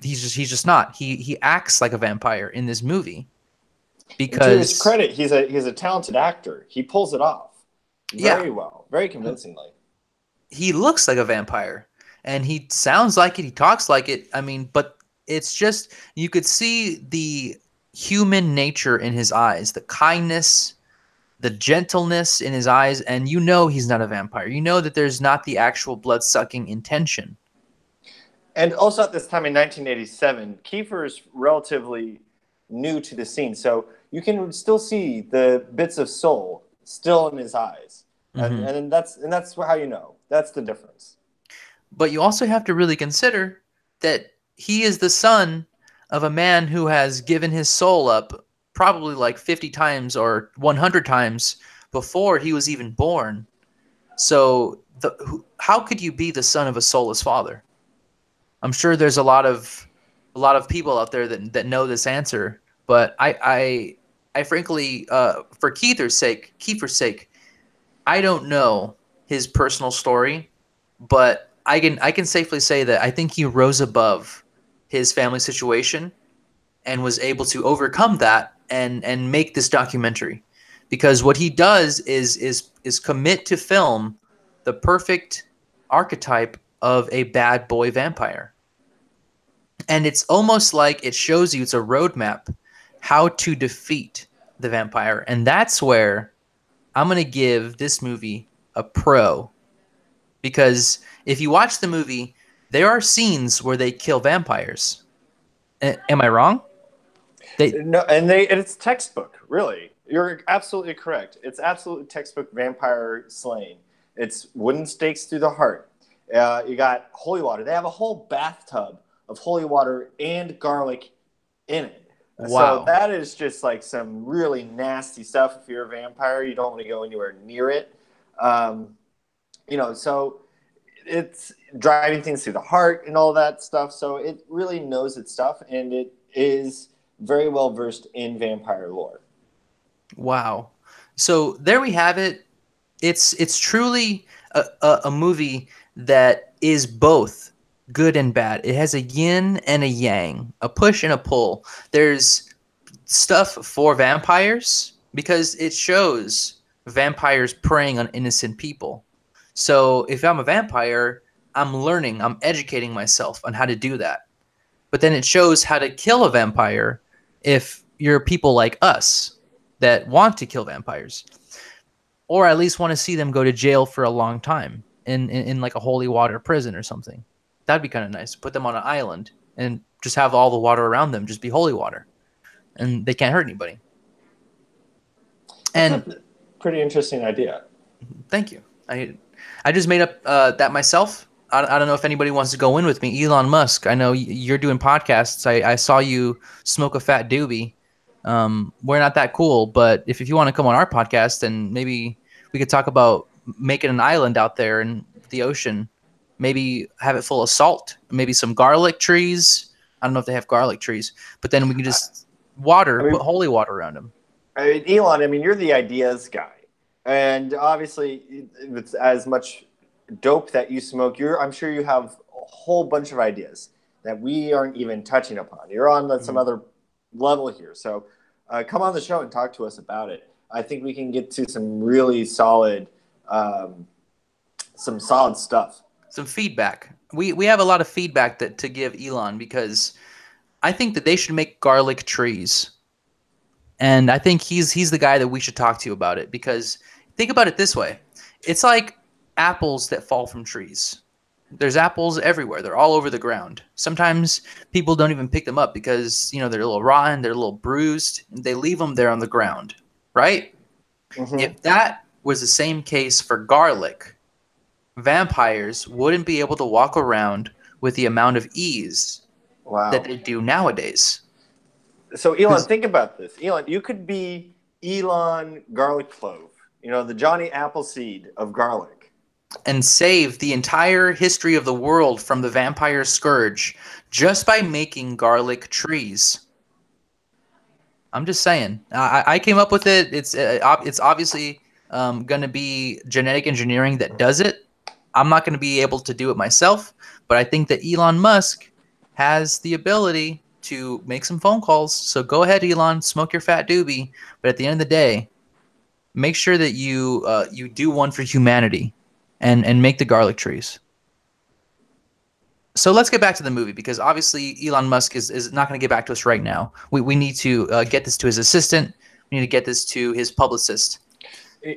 He's just not. He acts like a vampire in this movie. Because to his credit, he's a talented actor. He pulls it off very well, very convincingly. He looks like a vampire, and he sounds like it. He talks like it. I mean, but it's just you could see the human nature in his eyes, the kindness, the gentleness in his eyes, and you know he's not a vampire. You know that there's not the actual blood-sucking intention. And also at this time in 1987, Kiefer is relatively new to the scene, so you can still see the bits of soul still in his eyes, and that's how you know. That's the difference. But you also have to really consider that he is the son of a man who has given his soul up probably like 50 times or 100 times before he was even born. So how could you be the son of a soulless father? I'm sure there's a lot of people out there that know this answer, but I frankly, for Kiefer's sake, I don't know his personal story, but I can safely say that I think he rose above his family situation and was able to overcome that and make this documentary, because what he does is commit to film the perfect archetype of a bad boy vampire. And it's almost like it shows you, it's a roadmap how to defeat the vampire. And that's where I'm going to give this movie a pro. Because if you watch the movie, there are scenes where they kill vampires. Am I wrong? No, and it's textbook, really. You're absolutely correct. It's absolutely textbook vampire slaying. It's wooden stakes through the heart. You got holy water. They have a whole bathtub of holy water and garlic in it. So Wow. that is just like some really nasty stuff. If you're a vampire, you don't want to go anywhere near it. So it's driving things through the heart and all that stuff. So it really knows its stuff, and it is very well versed in vampire lore. Wow. So there we have it. It's truly a movie that is both good and bad. It has a yin and a yang, a push and a pull. There's stuff for vampires because it shows vampires preying on innocent people. So if I'm a vampire, I'm learning, I'm educating myself on how to do that. But then it shows how to kill a vampire if you're people like us that want to kill vampires, or at least want to see them go to jail for a long time in like a holy water prison or something. That'd be kind of nice. Put them on an island and just have all the water around them just be holy water, and they can't hurt anybody. That's And a pretty interesting idea. thank you. I just made up that myself. I don't know if anybody wants to go in with me. Elon Musk, I know you're doing podcasts. I saw you smoke a fat doobie. We're not that cool, but if you want to come on our podcast and maybe we could talk about making an island out there in the ocean, maybe have it full of salt, maybe some garlic trees. I don't know if they have garlic trees, but then we can just I put mean, holy water around them. Elon, I mean, you're the ideas guy. And obviously, with as much dope that you smoke, I'm sure you have a whole bunch of ideas that we aren't even touching upon. You're on some other level here. So come on the show and talk to us about it. I think we can get to some really solid, some solid stuff. Some feedback. We have a lot of feedback to give Elon because I think that they should make garlic trees. And I think he's the guy that we should talk to about it because think about it this way. It's like apples that fall from trees. There's apples everywhere. They're all over the ground. Sometimes people don't even pick them up because, they're a little rotten, they're a little bruised, and they leave them there on the ground, right? Mm-hmm. If that was the same case for garlic, vampires wouldn't be able to walk around with the amount of ease that they do nowadays. So, Elon, think about this. Elon, you could be Elon Garlic Clove, the Johnny Appleseed of garlic. And save the entire history of the world from the vampire scourge just by making garlic trees. I'm just saying. I came up with it. It's obviously going to be genetic engineering that does it. I'm not going to be able to do it myself, but I think that Elon Musk has the ability to make some phone calls. So go ahead, Elon, smoke your fat doobie. But at the end of the day, make sure that you do one for humanity and make the garlic trees. So let's get back to the movie because obviously Elon Musk is not going to get back to us right now. We need to get this to his assistant. We need to get this to his publicist.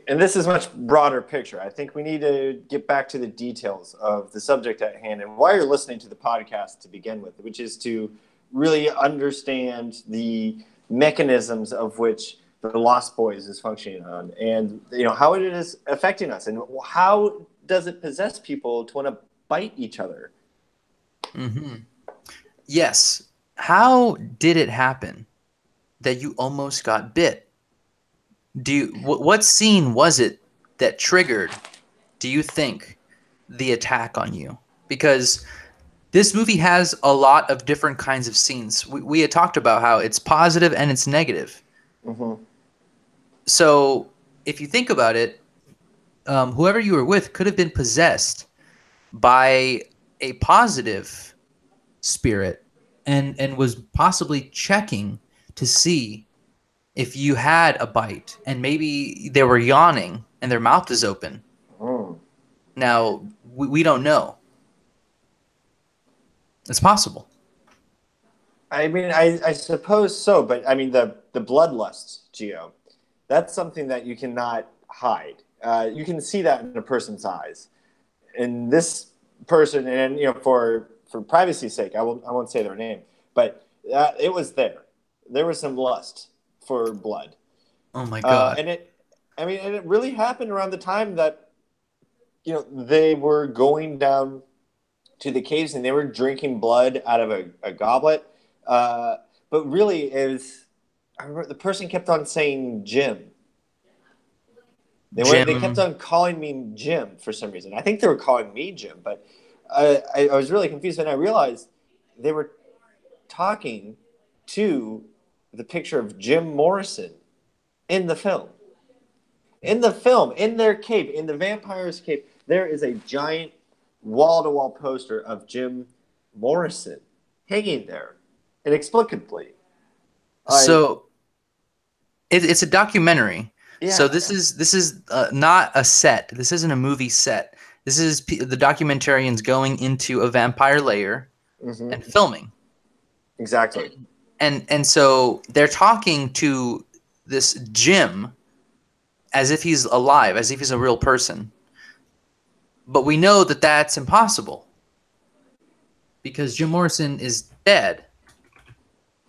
And this is a much broader picture. I think we need to get back to the details of the subject at hand and why you're listening to the podcast to begin with, which is to really understand the mechanisms of which the Lost Boys is functioning on and how it is affecting us and how does it possess people to want to bite each other. Mm-hmm. Yes. How did it happen that you almost got bit? What scene was it that triggered, do you think, the attack on you? Because this movie has a lot of different kinds of scenes. We had talked about how it's positive and it's negative. Mm-hmm. So if you think about it, whoever you were with could have been possessed by a positive spirit and was possibly checking to see if you had a bite and maybe they were yawning and their mouth is open. Mm. Now, we don't know. It's possible. I mean, I suppose so, but I mean the bloodlust, Geo, that's something that you cannot hide. You can see that in a person's eyes. And this person, and for privacy's sake, I won't say their name, but it was there. There was some lust for blood, Oh my god. and it really happened around the time that they were going down to the caves and they were drinking blood out of a goblet. But really, I remember the person kept on saying Jim. They kept Jim. on calling me Jim for some reason. I think they were calling me Jim, but I was really confused, and I realized they were talking to the picture of Jim Morrison in the film. In the film, in their cave, in the vampire's cave, there is a giant wall-to-wall poster of Jim Morrison hanging there inexplicably. So it's a documentary. So Yeah. this is not a set. This isn't a movie set. This is the documentarians going into a vampire lair Hmm. and filming. Exactly. And so they're talking to this Jim as if he's alive, as if he's a real person. But we know that that's impossible because Jim Morrison is dead,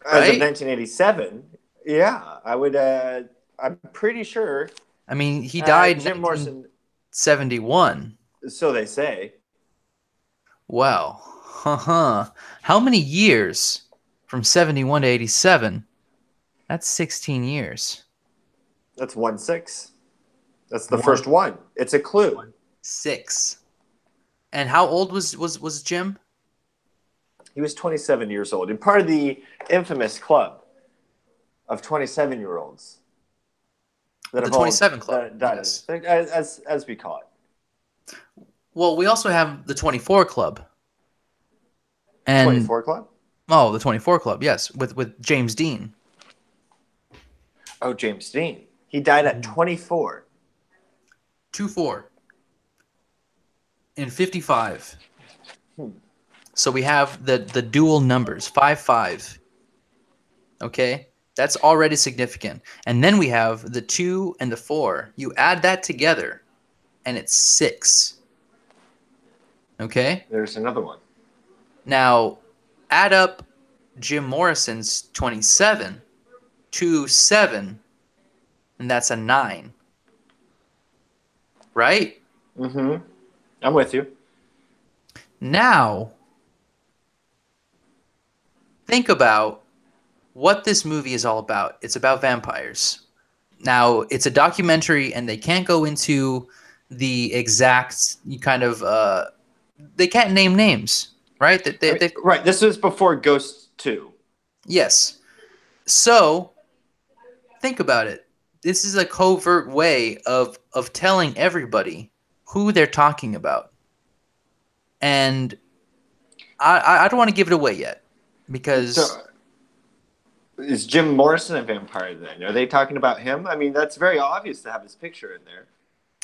As of right? 1987, yeah, I would. I'm pretty sure I mean, he died in Jim Morrison. 1971. So they say. Wow. How many years from 71 to 87? That's 16 years. That's 1-6. That's the One, first one. It's a clue. 6. And how old was Jim? He was 27 years old and part of the infamous club of 27-year-olds that The have all 27 Club. died, Yes. as we call it. Well, we also have the 24 Club. And 24 club. the 24 Club, yes, with James Dean. Oh, James Dean. He died at 24. 2-4 in 55. Hmm. So we have the dual numbers, 5-5. Okay? That's already significant. And then we have the 2 and the 4. You add that together and it's 6. Okay? There's another one. Now, add up Jim Morrison's 27 to 7 and that's a 9. Right? Mm-hmm. I'm with you. Now, think about what this movie is all about. It's about vampires. Now, it's a documentary, and they can't go into the exact kind of. They can't name names, right? Right. This was before Ghost 2. Yes. So, think about it. This is a covert way of telling everybody who they're talking about. And I don't want to give it away yet because So, is Jim Morrison a vampire then? Are they talking about him? I mean, that's very obvious to have his picture in there.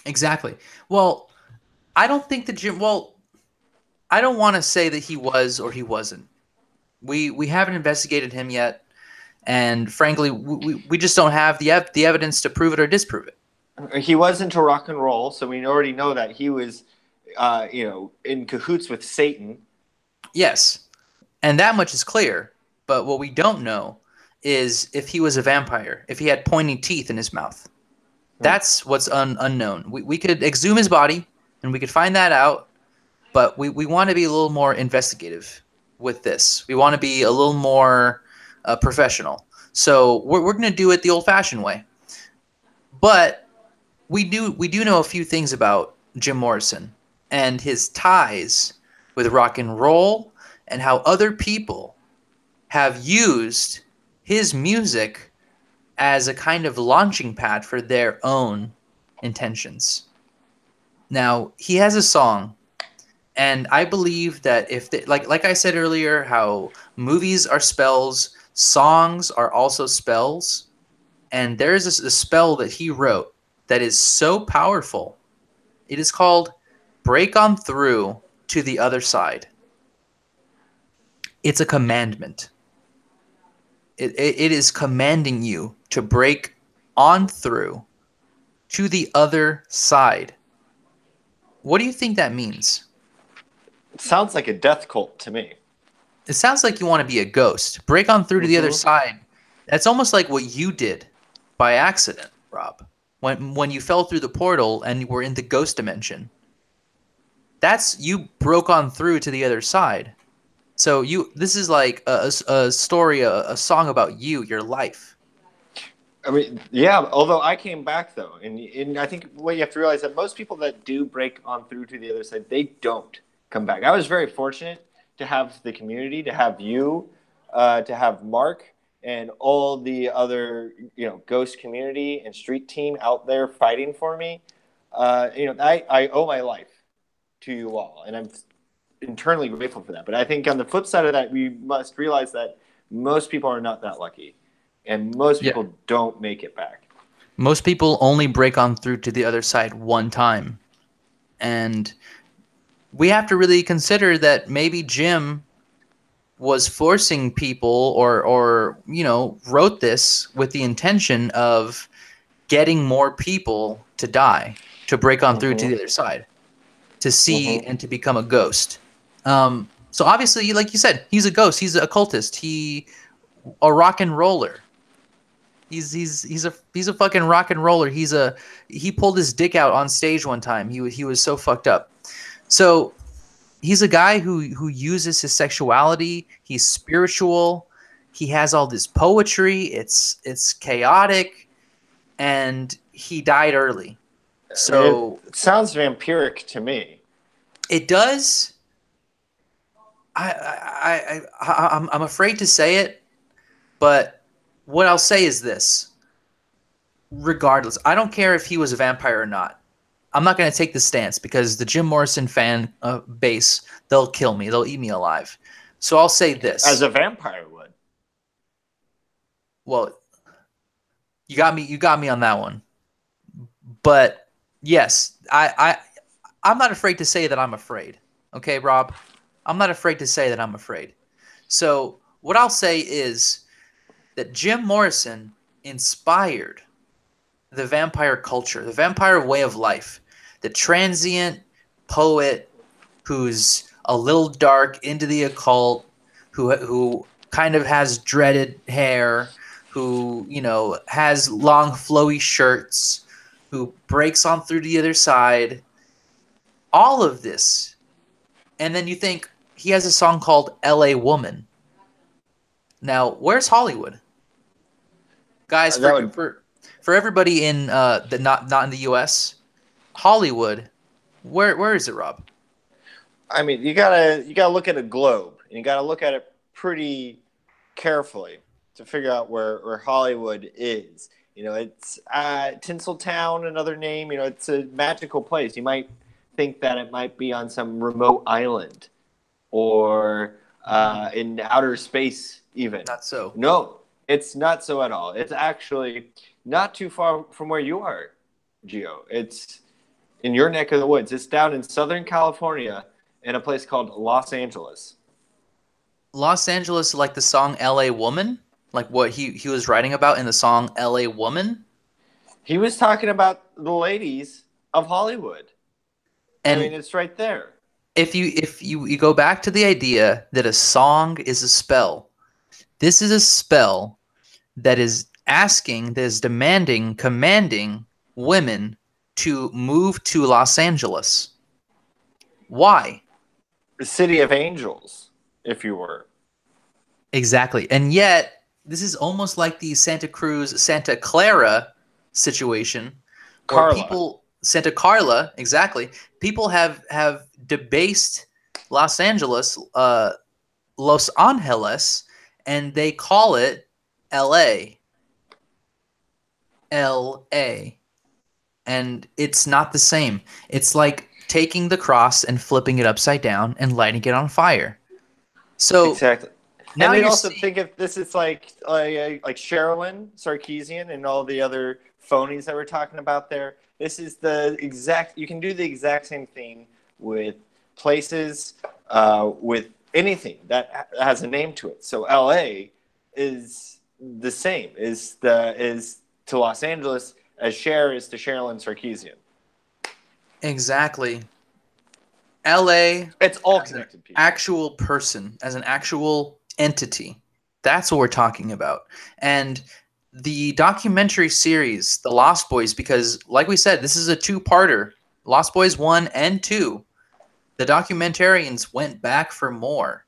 exactly. Well, I don't think that Jim. Well, I don't want to say that he was or he wasn't. We haven't investigated him yet, and frankly, we just don't have the evidence to prove it or disprove it. He was into rock and roll, so we already know that he was, in cahoots with Satan. Yes, and that much is clear. But what we don't know is if he was a vampire, if he had pointy teeth in his mouth. That's what's unknown. We could exhume his body, and we could find that out, but we want to be a little more investigative with this. We want to be a little more professional. So we're going to do it the old-fashioned way. But we do know a few things about Jim Morrison and his ties with rock and roll and how other people have used his music as a kind of launching pad for their own intentions. Now, he has a song, and I believe that if they, like I said earlier, how movies are spells, songs are also spells, and there's a spell that he wrote that is so powerful. It is called Break On Through to the Other Side. It's a commandment. It is commanding you to break on through to the other side. What do you think that means? It sounds like a death cult to me. It sounds like you want to be a ghost. Break on through to the other Mm-hmm. side. That's almost like what you did by accident, Rob. When you fell through the portal and you were in the ghost dimension. That's you broke on through to the other side. So this is like a story, a song about you, your life. I mean, yeah. Although I came back though, and I think what you have to realize that most people that do break on through to the other side, they don't come back. I was very fortunate to have the community, to have you, to have Mark, and all the other ghost community and street team out there fighting for me. I owe my life to you all, and I'm internally grateful for that. But I think on the flip side of that, we must realize that most people are not that lucky, and most Yeah. people don't make it back. Most people only break on through to the other side one time. And we have to really consider that maybe Jim was forcing people or wrote this with the intention of getting more people to die, to break on through to the Mm-hmm. other side, to see Mm-hmm. and to become a ghost. So obviously, like you said, he's a ghost. He's a occultist. A rock and roller. He's a fucking rock and roller. He pulled his dick out on stage one time. He was so fucked up. So he's a guy who uses his sexuality. He's spiritual. He has all this poetry. It's chaotic, and he died early. I mean, So it sounds vampiric to me. it does. I'm afraid to say it, but what I'll say is this. Regardless, I don't care if he was a vampire or not. I'm not going to take the stance because the Jim Morrison fan base, they'll kill me. They'll eat me alive. So I'll say this. As a vampire would. Well, you got me on that one. But yes, I'm not afraid to say that I'm afraid. Okay, Rob? I'm not afraid to say that I'm afraid. So what I'll say is that Jim Morrison inspired the vampire culture, the vampire way of life, the transient poet who's a little dark, into the occult, who kind of has dreaded hair, who has long flowy shirts, who breaks on through to the other side. All of this, and then you think he has a song called "L.A. Woman." Now, where's Hollywood, guys? That would. For everybody in the not in the U.S., Hollywood, where is it, Rob? I mean, you gotta look at a globe, and you gotta look at it pretty carefully to figure out where Hollywood is. It's Tinseltown, another name. It's a magical place. You might think that it might be on some remote island or in outer space, even. Not so. No, it's not so at all. It's actually not too far from where you are, Gio. It's in your neck of the woods. It's down in Southern California in a place called Los Angeles. Los Angeles, like the song "L.A. Woman," like what he was writing about in the song "L.A. Woman." He was talking about the ladies of Hollywood. And I mean, it's right there. if you go back to the idea that a song is a spell, this is a spell that is demanding, commanding women to move to Los Angeles. Why? The city of angels, if you were. Exactly. And yet, this is almost like the Santa Clara situation where Carla. Santa Carla, exactly. People have debased Los Angeles, Los Angeles, and they call it LA. LA. And it's not the same. It's like taking the cross and flipping it upside down and lighting it on fire. So Exactly. now And then you're also seeing, think if this is like Sherilyn Sarkeesian and all the other phonies that we're talking about there. This is you can do the exact same thing with places, with anything that has a name to it. So LA is the same. Is to Los Angeles as Cher is to Sherilyn Sarkeesian. Exactly. LA It's all as an connected people. actual person, as an actual entity. That's what we're talking about. And the documentary series, The Lost Boys, because like we said, this is a two-parter. Lost Boys 1 and 2. The documentarians went back for more.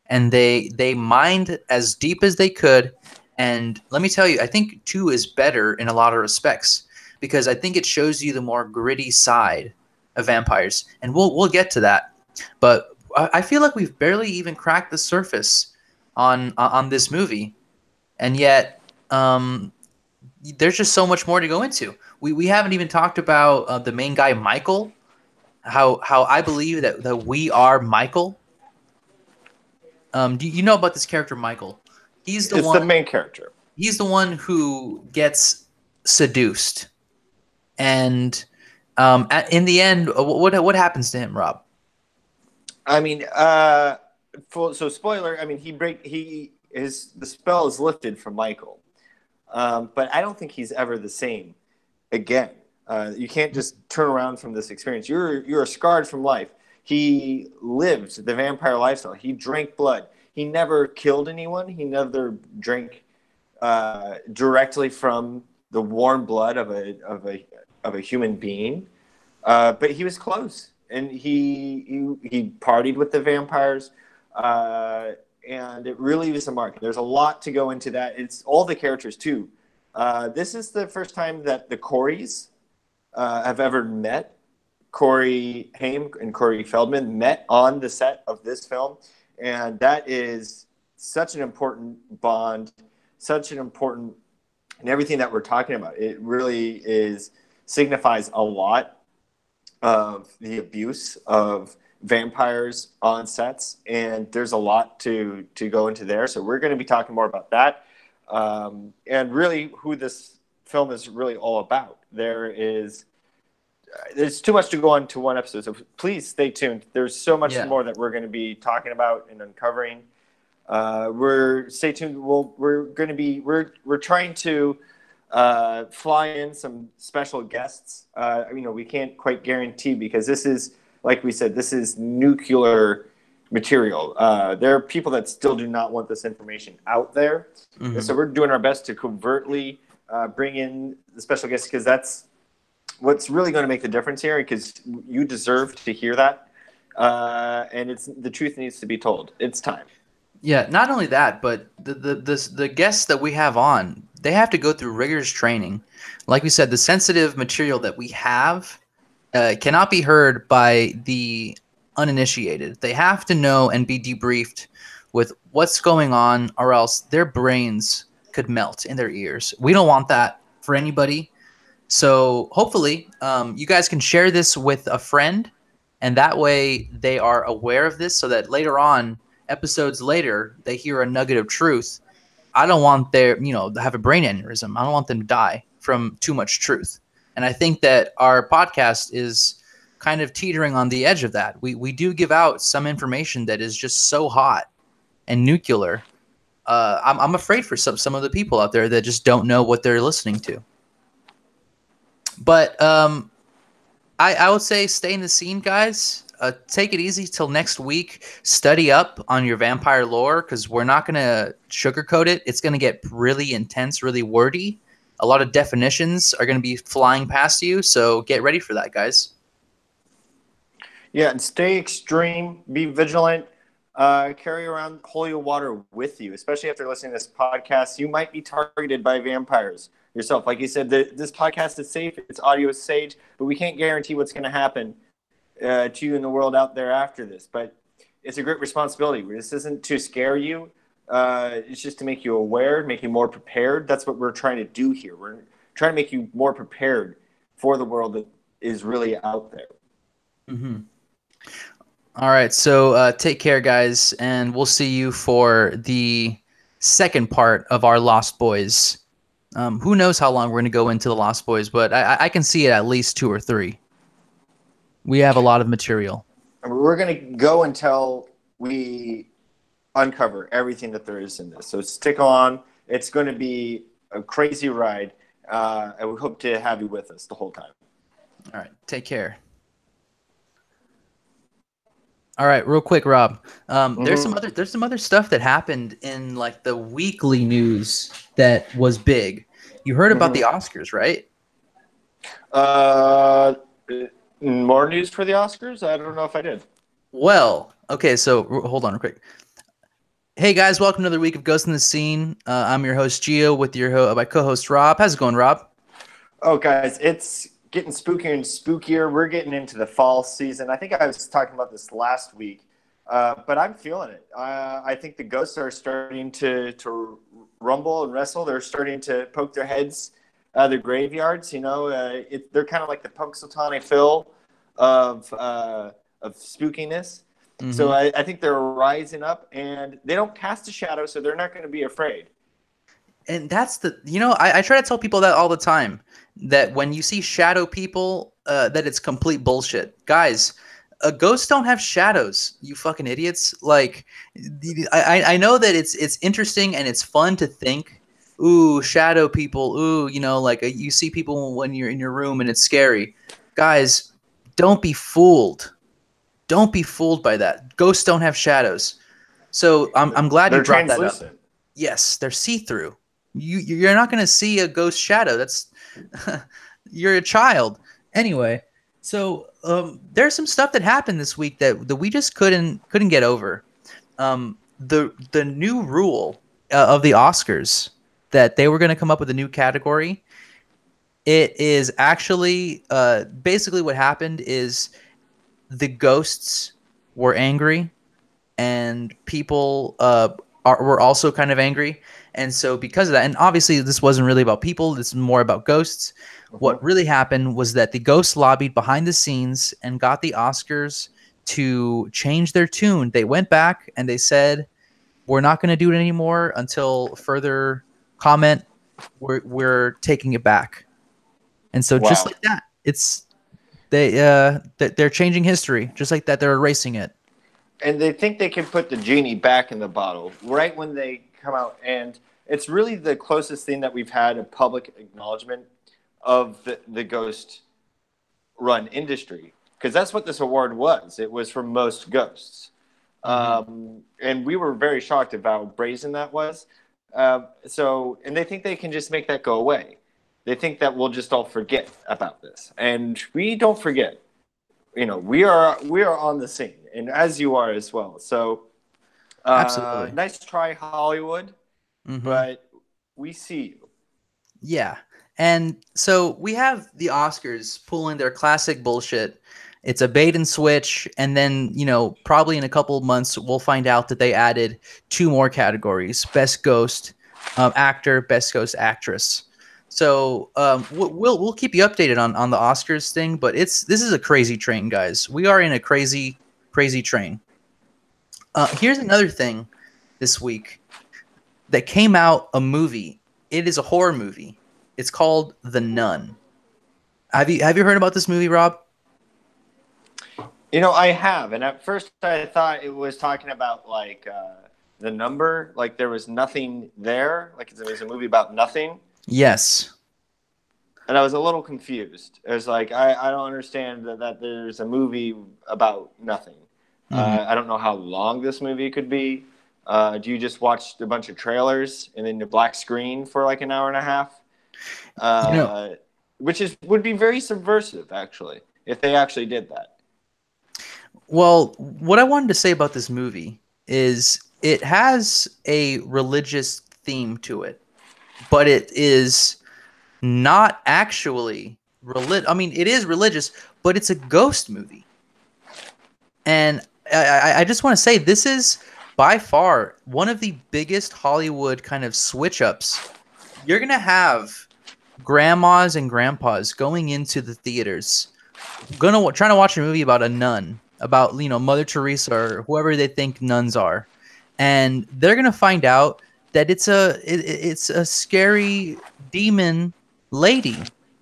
And they mined as deep as they could. And let me tell you, I think 2 is better in a lot of respects because I think it shows you the more gritty side of vampires. And we'll get to that. But I feel like we've barely even cracked the surface on this movie. And yet there's just so much more to go into. We haven't even talked about the main guy, Michael, how I believe that we are Michael. Do you know about this character, Michael? He's the It's one. the main character. He's the one who gets seduced, and in the end, what happens to him, Rob? I mean, so spoiler. I mean, the spell is lifted from Michael, but I don't think he's ever the same again. You can't just turn around from this experience. You're scarred from life. He lived the vampire lifestyle. He drank blood. He never killed anyone. He never drank directly from the warm blood of a human being. But he was close, and he partied with the vampires, and it really was a mark. There's a lot to go into that. It's all the characters too. This is the first time that the Coreys have ever met. Corey Haim and Corey Feldman met on the set of this film, and that is such an important bond, such an important, and everything that we're talking about. It really signifies a lot of the abuse of vampires on sets, and there's a lot to go into there. So we're going to be talking more about that, and really who this film is really all about. There's too much to go on to one episode, so please stay tuned. There's so much more that we're going to be talking about and uncovering. Stay tuned. We're trying to fly in some special guests. We can't quite guarantee because this is, like we said, this is nuclear material. There are people that still do not want this information out there. Mm-hmm. So we're doing our best to covertly bring in the special guests because that's what's really going to make the difference here, because you deserve to hear that. And the truth needs to be told. It's time. Yeah, not only that, but the guests that we have on, they have to go through rigorous training. Like we said, the sensitive material that we have cannot be heard by the uninitiated. They have to know and be debriefed with what's going on, or else their brains could melt in their ears. We don't want that for anybody. So hopefully you guys can share this with a friend, and that way they are aware of this so that later on, episodes later, they hear a nugget of truth. I don't want to have a brain aneurysm. I don't want them to die from too much truth. And I think that our podcast is kind of teetering on the edge of that. We do give out some information that is just so hot and nuclear. I'm afraid for some of the people out there that just don't know what they're listening to. But I would say stay in the scene, guys. Take it easy till next week. Study up on your vampire lore because we're not going to sugarcoat it. It's going to get really intense, really wordy. A lot of definitions are going to be flying past you, so get ready for that, guys. Yeah, and stay extreme. Be vigilant. Carry around holy water with you, especially after listening to this podcast. You might be targeted by vampires yourself. Like you said, this podcast is safe. It's audio is sage, but we can't guarantee what's going to happen to you in the world out there after this. But it's a great responsibility. This isn't to scare you. It's just to make you aware, make you more prepared. That's what we're trying to do here. We're trying to make you more prepared for the world that is really out there. Mm-hmm. All right, so take care, guys, and we'll see you for the second part of our Lost Boys. Who knows how long we're going to go into the Lost Boys, but I can see it at least 2 or 3. We have a lot of material. We're going to go until we uncover everything that there is in this. So stick on, It's going to be a crazy ride. And we hope to have you with us the whole time. All right. Take care. All right, real quick, Rob. There's some other stuff that happened in like the weekly news that was big. You heard about the Oscars, right? More news for the Oscars? I don't know if I did. Well, okay, so hold on real quick. Hey guys, welcome to another week of Ghost in the Scene. I'm your host Gio with my co-host Rob. How's it going, Rob? Oh, guys, it's getting spookier and spookier. We're getting into the fall season. I think I was talking about this last week, but I'm feeling it. I think the ghosts are starting to rumble and wrestle. They're starting to poke their heads out of the graveyards. You know, they're kind of like the Punxsutawney Phil of spookiness. Mm-hmm. So I think they're rising up, and they don't cast a shadow, so they're not going to be afraid. And that's I try to tell people that all the time, that when you see shadow people, that it's complete bullshit. Guys, ghosts don't have shadows, you fucking idiots. Like, I know that it's interesting and it's fun to think, ooh, shadow people, ooh, like you see people when you're in your room and it's scary. Guys, don't be fooled. Don't be fooled by that. Ghosts don't have shadows. So I'm glad you brought that up. Yes, they're see-through. You're not going to see a ghost shadow. That's you're a child. Anyway, so there's some stuff that happened this week that we just couldn't get over. The new rule of the Oscars, that they were going to come up with a new category. It is actually basically what happened is the ghosts were angry, and people were also kind of angry. And so because of that, and obviously this wasn't really about people, this is more about ghosts. What really happened was that the ghosts lobbied behind the scenes and got the Oscars to change their tune. They went back and they said, we're not going to do it anymore until further comment. We're taking it back. And so just like that, they're changing history. Just like that, they're erasing it. And they think they can put the genie back in the bottle right when they come out. And it's really the closest thing that we've had a public acknowledgement of the ghost run industry. Because that's what this award was. It was for most ghosts. And we were very shocked about how brazen that was. And they think they can just make that go away. They think that we'll just all forget about this. And we don't forget. We are on the scene, and as you are as well. So, absolutely, nice try, Hollywood, but we see you. Yeah, and so we have the Oscars pulling their classic bullshit. It's a bait and switch, and then probably in a couple of months we'll find out that they added 2 more categories: Best Ghost Actor, Best Ghost Actress. So we'll keep you updated on the Oscars thing, but this is a crazy train, guys. We are in a crazy train. Here's another thing this week that came out, a movie. It is a horror movie. It's called The Nun. Have you heard about this movie, Rob? I have, and at first I thought it was talking about like the number, like there was nothing there, like there was a movie about nothing. Yes. And I was a little confused. It was like, I don't understand that there's a movie about nothing. I don't know how long this movie could be. Do you just watch a bunch of trailers and then the black screen for like an hour and a half? Which would be very subversive, actually, if they actually did that. Well, what I wanted to say about this movie is it has a religious theme to it. But it is not actually religious. I mean, it is religious, but it's a ghost movie. And I just want to say, this is by far one of the biggest Hollywood kind of switch-ups. You're going to have grandmas and grandpas going into the theaters, trying to watch a movie about a nun, about Mother Teresa or whoever they think nuns are. And they're going to find out that it's a scary demon lady,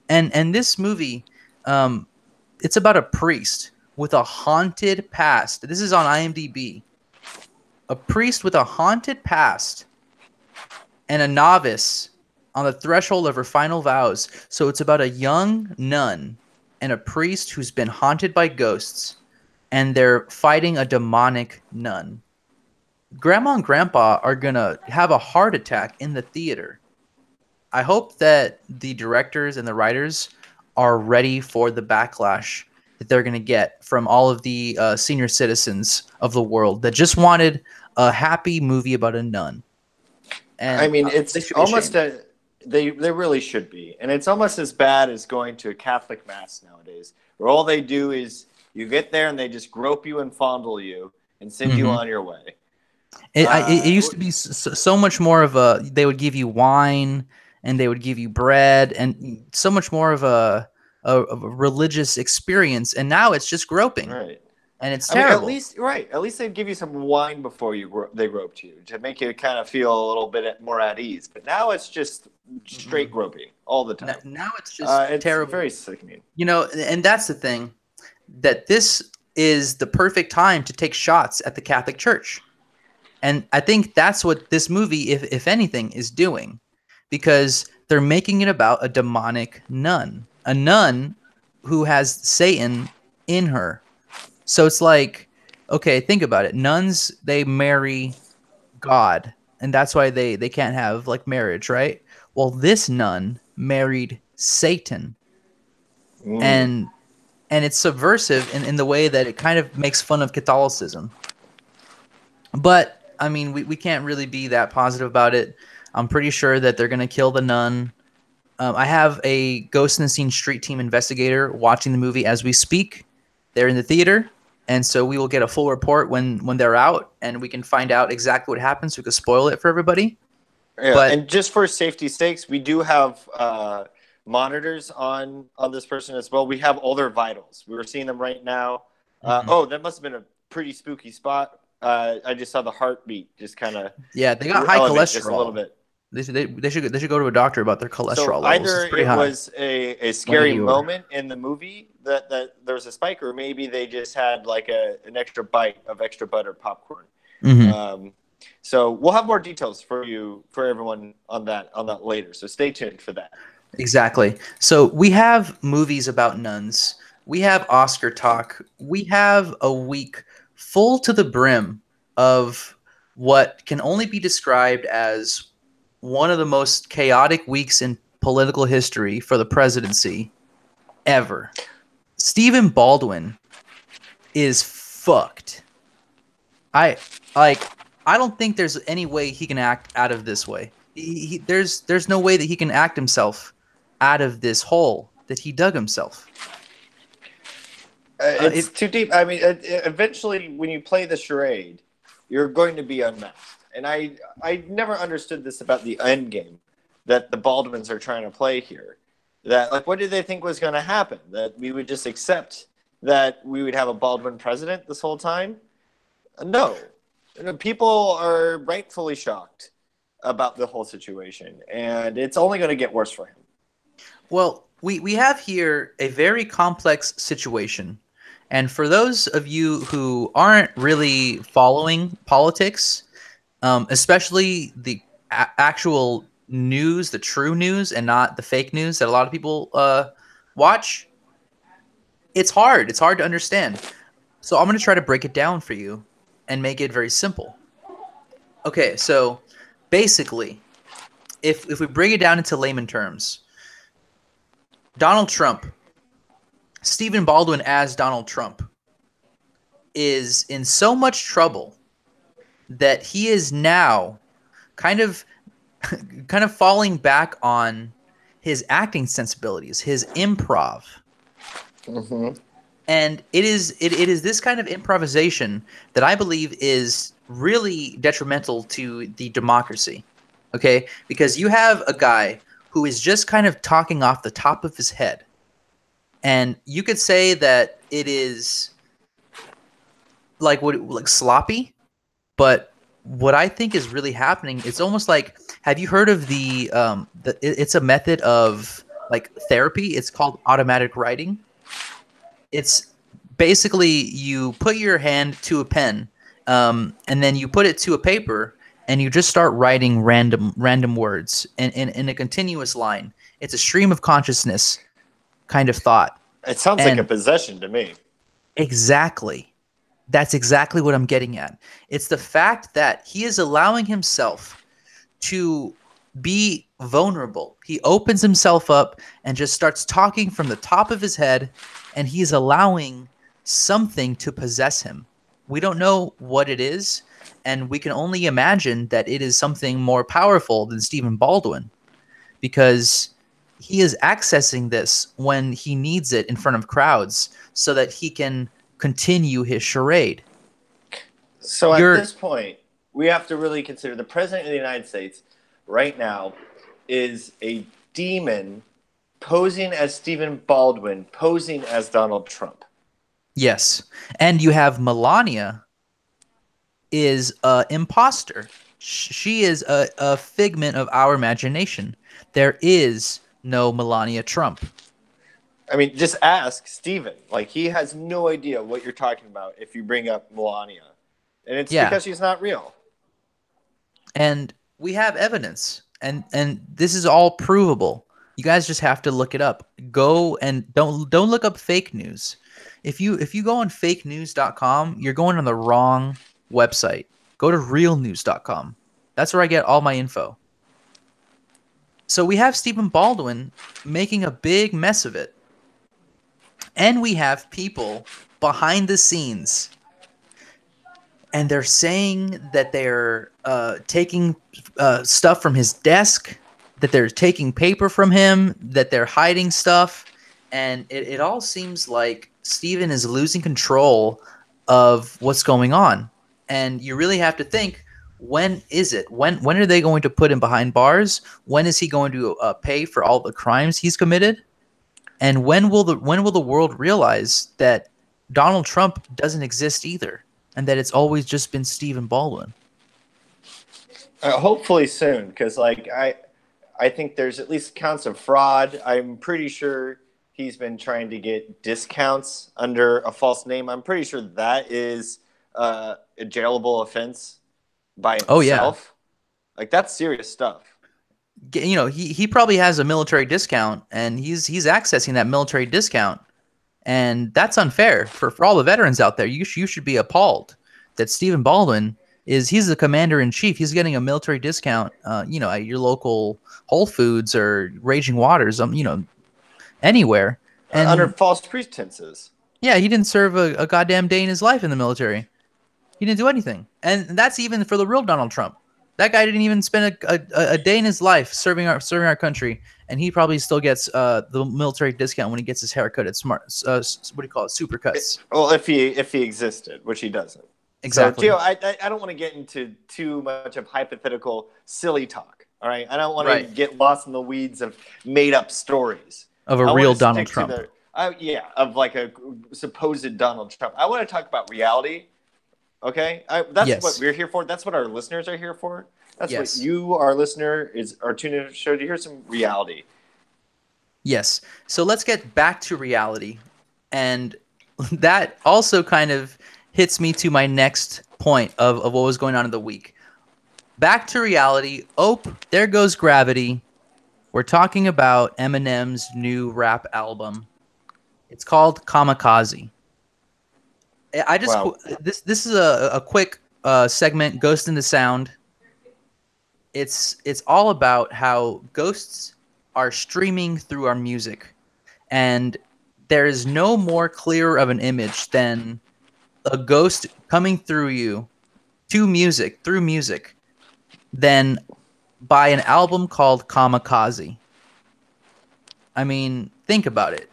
and this movie, it's about a priest with a haunted past. This is on IMDb. A priest with a haunted past, and a novice on the threshold of her final vows. So it's about a young nun and a priest who's been haunted by ghosts, and they're fighting a demonic nun. Grandma and Grandpa are going to have a heart attack in the theater. I hope that the directors and the writers are ready for the backlash that they're going to get from all of the senior citizens of the world that just wanted a happy movie about a nun. I And mean, they it's should be almost ashamed. they really should be, and it's almost as bad as going to a Catholic mass nowadays, where all they do is you get there and they just grope you and fondle you and send you Mhm. on your way. It used to be so much more of a. They would give you wine and they would give you bread and so much more of a religious experience. And now it's just groping, Right. and it's I mean, terrible. at least they'd give you some wine before they groped you to make you kind of feel a little bit more at ease. But now it's just straight Mm-mm. groping all the time. Now it's just It's terrible. very sickening. You know, and that's the thing, that this is the perfect time to take shots at the Catholic Church. And I think that's what this movie, if anything, is doing, because they're making it about a demonic nun, a nun who has Satan in her. So it's like, okay, think about it. Nuns, they marry God, and that's why they can't have like marriage, right? Well, this nun married Satan, Mm. and it's subversive in the way that it kind of makes fun of Catholicism. But I mean, we can't really be that positive about it. I'm pretty sure that they're gonna kill the nun. I have a Ghost in the Scene Street Team investigator watching the movie as we speak. They're in the theater, and so we will get a full report when they're out, and we can find out exactly what happens. So we can spoil it for everybody. Yeah, But and just for safety's sakes, we do have monitors on this person as well. We have all their vitals. We were seeing them right now. Oh, that must have been a pretty spooky spot. I just saw the heartbeat just kind of yeah, they got high elevate just a little cholesterol. bit. They should go to a doctor about their So cholesterol levels. either It's pretty it high. was a scary 180 over. moment in the movie that there was a spike, or maybe they just had like an extra bite of extra butter popcorn. Mhm. So we'll have more details for everyone on that later. So stay tuned for that. Exactly. So we have movies about nuns. We have Oscar talk. We have a week full to the brim of what can only be described as one of the most chaotic weeks in political history for the presidency ever. Stephen Baldwin is fucked. I I don't think there's any way he can act out of this way. There's no way that he can act himself out of this hole that he dug himself. It's too deep. I mean, eventually, when you play the charade, you're going to be unmasked. And I never understood this about the end game that the Baldwins are trying to play here. That, like, what did they think was going to happen? That we would just accept that we would have a Baldwin president this whole time? No. People are rightfully shocked about the whole situation, and it's only going to get worse for him. Well, we have here a very complex situation. And for those of you who aren't really following politics, especially the actual news, the true news, and not the fake news that a lot of people watch, it's hard. It's hard to understand. So I'm going to try to break it down for you and make it very simple. Okay, so basically, if we break it down into layman terms, Donald Trump, Stephen Baldwin as Donald Trump, is in so much trouble that he is now kind of falling back on his acting sensibilities, his improv. Mm-hmm. And it is this kind of improvisation that I believe is really detrimental to the democracy. Okay? Because you have a guy who is just kind of talking off the top of his head. And you could say that it is like sloppy, but what I think is really happening, it's almost like, have you heard of it's a method of like therapy. It's called automatic writing. It's basically you put your hand to a pen, and then you put it to a paper, and you just start writing random words in a continuous line. It's a stream of consciousness kind of thought. It sounds like a And possession to me. exactly. That's exactly what I'm getting at. It's the fact that he is allowing himself to be vulnerable. He opens himself up and just starts talking from the top of his head, and he's allowing something to possess him. We don't know what it is, and we can only imagine that it is something more powerful than Stephen Baldwin, because he is accessing this when he needs it in front of crowds so that he can continue his charade. So at You're this point, we have to really consider the president of the United States right now is a demon posing as Stephen Baldwin, posing as Donald Trump. Yes. And you have Melania is a imposter. She is a figment of our imagination. There is no Melania Trump. I mean, just ask Stephen. Like, he has no idea what you're talking about if you bring up Melania. And it's Yeah. because she's not real. And we have evidence. And this is all provable. You guys just have to look it up. Go and don't look up fake news. If you go on fakenews.com, you're going on the wrong website. Go to realnews.com. That's where I get all my info. So we have Stephen Baldwin making a big mess of it. And we have people behind the scenes. And they're saying that they're taking stuff from his desk, that they're taking paper from him, that they're hiding stuff. And it all seems like Stephen is losing control of what's going on. And you really have to think, when is it? When are they going to put him behind bars? When is he going to pay for all the crimes he's committed? And when will the world realize that Donald Trump doesn't exist either, and that it's always just been Stephen Baldwin? Hopefully soon, because like I think there's at least counts of fraud. I'm pretty sure he's been trying to get discounts under a false name. I'm pretty sure that is a jailable offense by itself. Oh, yeah. Like, that's serious stuff. You know, he probably has a military discount, and he's accessing that military discount, and that's unfair for all the veterans out there. You should be appalled that Stephen Baldwin he's the commander in chief. He's getting a military discount, you know, at your local Whole Foods or Raging Waters, you know, anywhere. And Under false pretenses. yeah, he didn't serve a goddamn day in his life in the military. He didn't do anything, and that's even for the real Donald Trump. That guy didn't even spend a day in his life serving our country, and he probably still gets the military discount when he gets his haircut at Smart. What do you call it? Supercuts. Well, if he existed, which he doesn't. Exactly. So, Gio, I don't want to get into too much of hypothetical, silly talk. All right, I don't want to get lost in the weeds of made-up stories Of a real Donald Trump. Of like a supposed Donald Trump. I want to talk about reality. Okay, that's what we're here for. That's what our listeners are here for. That's what you, our listener, are tuning in to show to hear some reality. Yes. So let's get back to reality, and that also kind of hits me to my next point of what was going on in the week. Back to reality. Oh, there goes gravity. We're talking about Eminem's new rap album. It's called Kamikaze. This is a quick segment, Ghost in the Sound. It's all about how ghosts are streaming through our music, and there is no more clear of an image than a ghost coming through you through music than by an album called Kamikaze. I mean, think about it.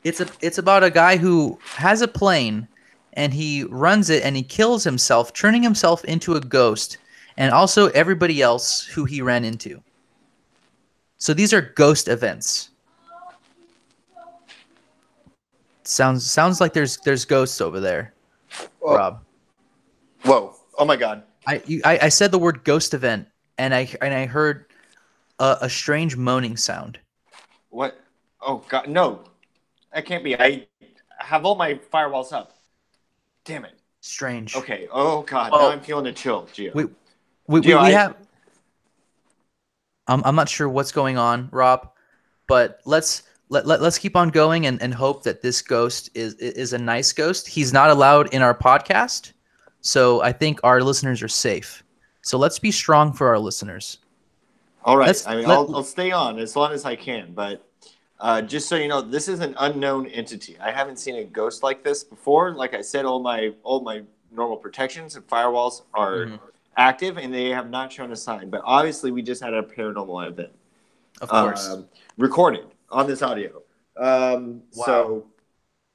It's about a guy who has a plane, and he runs it, and he kills himself, turning himself into a ghost, and also everybody else who he ran into. So these are ghost events. Sounds like there's ghosts over there, Rob. Whoa! Oh my God! I said the word ghost event, and I heard a strange moaning sound. What? Oh God! No, that can't be. I have all my firewalls up. Damn it. Strange. Okay. Oh God. Now I'm feeling a chill, Gio. We have. I'm not sure what's going on, Rob, but let's keep on going and hope that this ghost is a nice ghost. He's not allowed in our podcast, so I think our listeners are safe. So let's be strong for our listeners. All right. I'll stay on as long as I can, but just so you know, this is an unknown entity. I haven't seen a ghost like this before. Like I said, all my normal protections and firewalls are active, and they have not shown a sign. But obviously, we just had a paranormal event, of course, recorded on this audio. Wow. So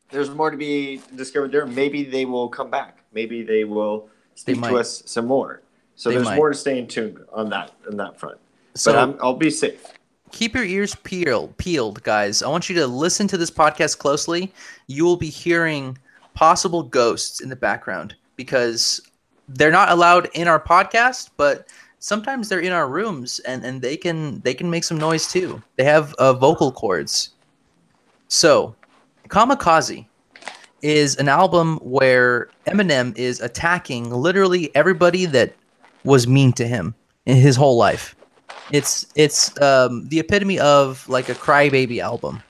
there's more to be discovered there. Maybe they will come back. Maybe they will speak to us some more. So there's more to stay in tune on that front. So but I'll be safe. Keep your ears peeled, guys. I want you to listen to this podcast closely. You will be hearing possible ghosts in the background because they're not allowed in our podcast, but sometimes they're in our rooms and they can make some noise too. They have vocal cords. So, Kamikaze is an album where Eminem is attacking literally everybody that was mean to him in his whole life. It's the epitome of like a crybaby album.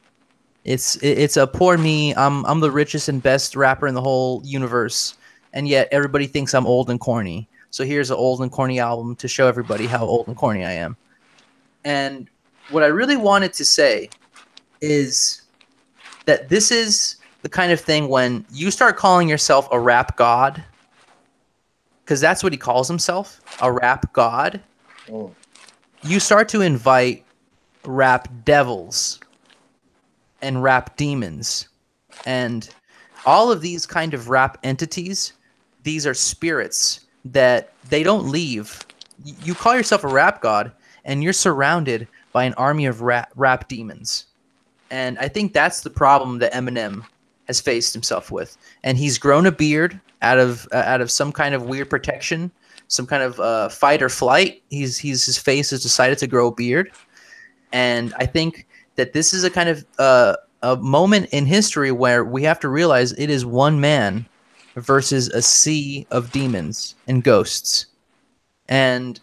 It's a poor me. I'm the richest and best rapper in the whole universe, and yet everybody thinks I'm old and corny. So here's an old and corny album to show everybody how old and corny I am. And what I really wanted to say is that this is the kind of thing when you start calling yourself a rap god, because that's what he calls himself, a rap god. Oh. You start to invite rap devils and rap demons and all of these kind of rap entities. These are spirits that they don't leave. You call yourself a rap god and you're surrounded by an army of rap demons. And I think that's the problem that Eminem has faced himself with. And he's grown a beard out of some kind of weird protection, some kind of fight or flight. His face has decided to grow a beard. And I think that this is a kind of a moment in history where we have to realize it is one man versus a sea of demons and ghosts. And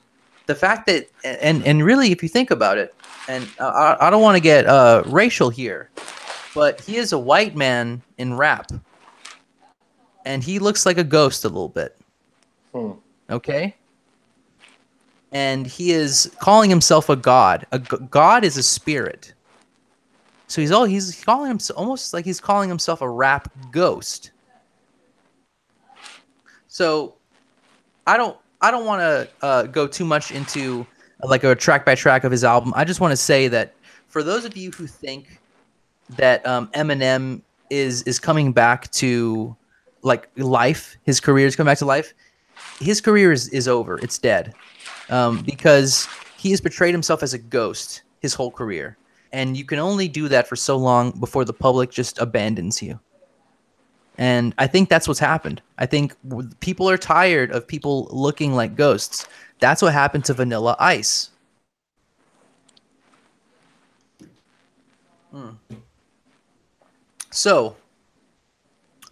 the fact that, and really, if you think about it, and I don't want to get racial here, but he is a white man in rap. And he looks like a ghost a little bit. Okay? And he is calling himself a god. God is a spirit. So he's calling himself almost like he's calling himself a rap ghost. So I don't want to go too much into like a track by track of his album. I just want to say that for those of you who think that Eminem is coming back to like life, his career is coming back to life, his career is over. It's dead. Because he has portrayed himself as a ghost his whole career. And you can only do that for so long before the public just abandons you. And I think that's what's happened. I think people are tired of people looking like ghosts. That's what happened to Vanilla Ice. So,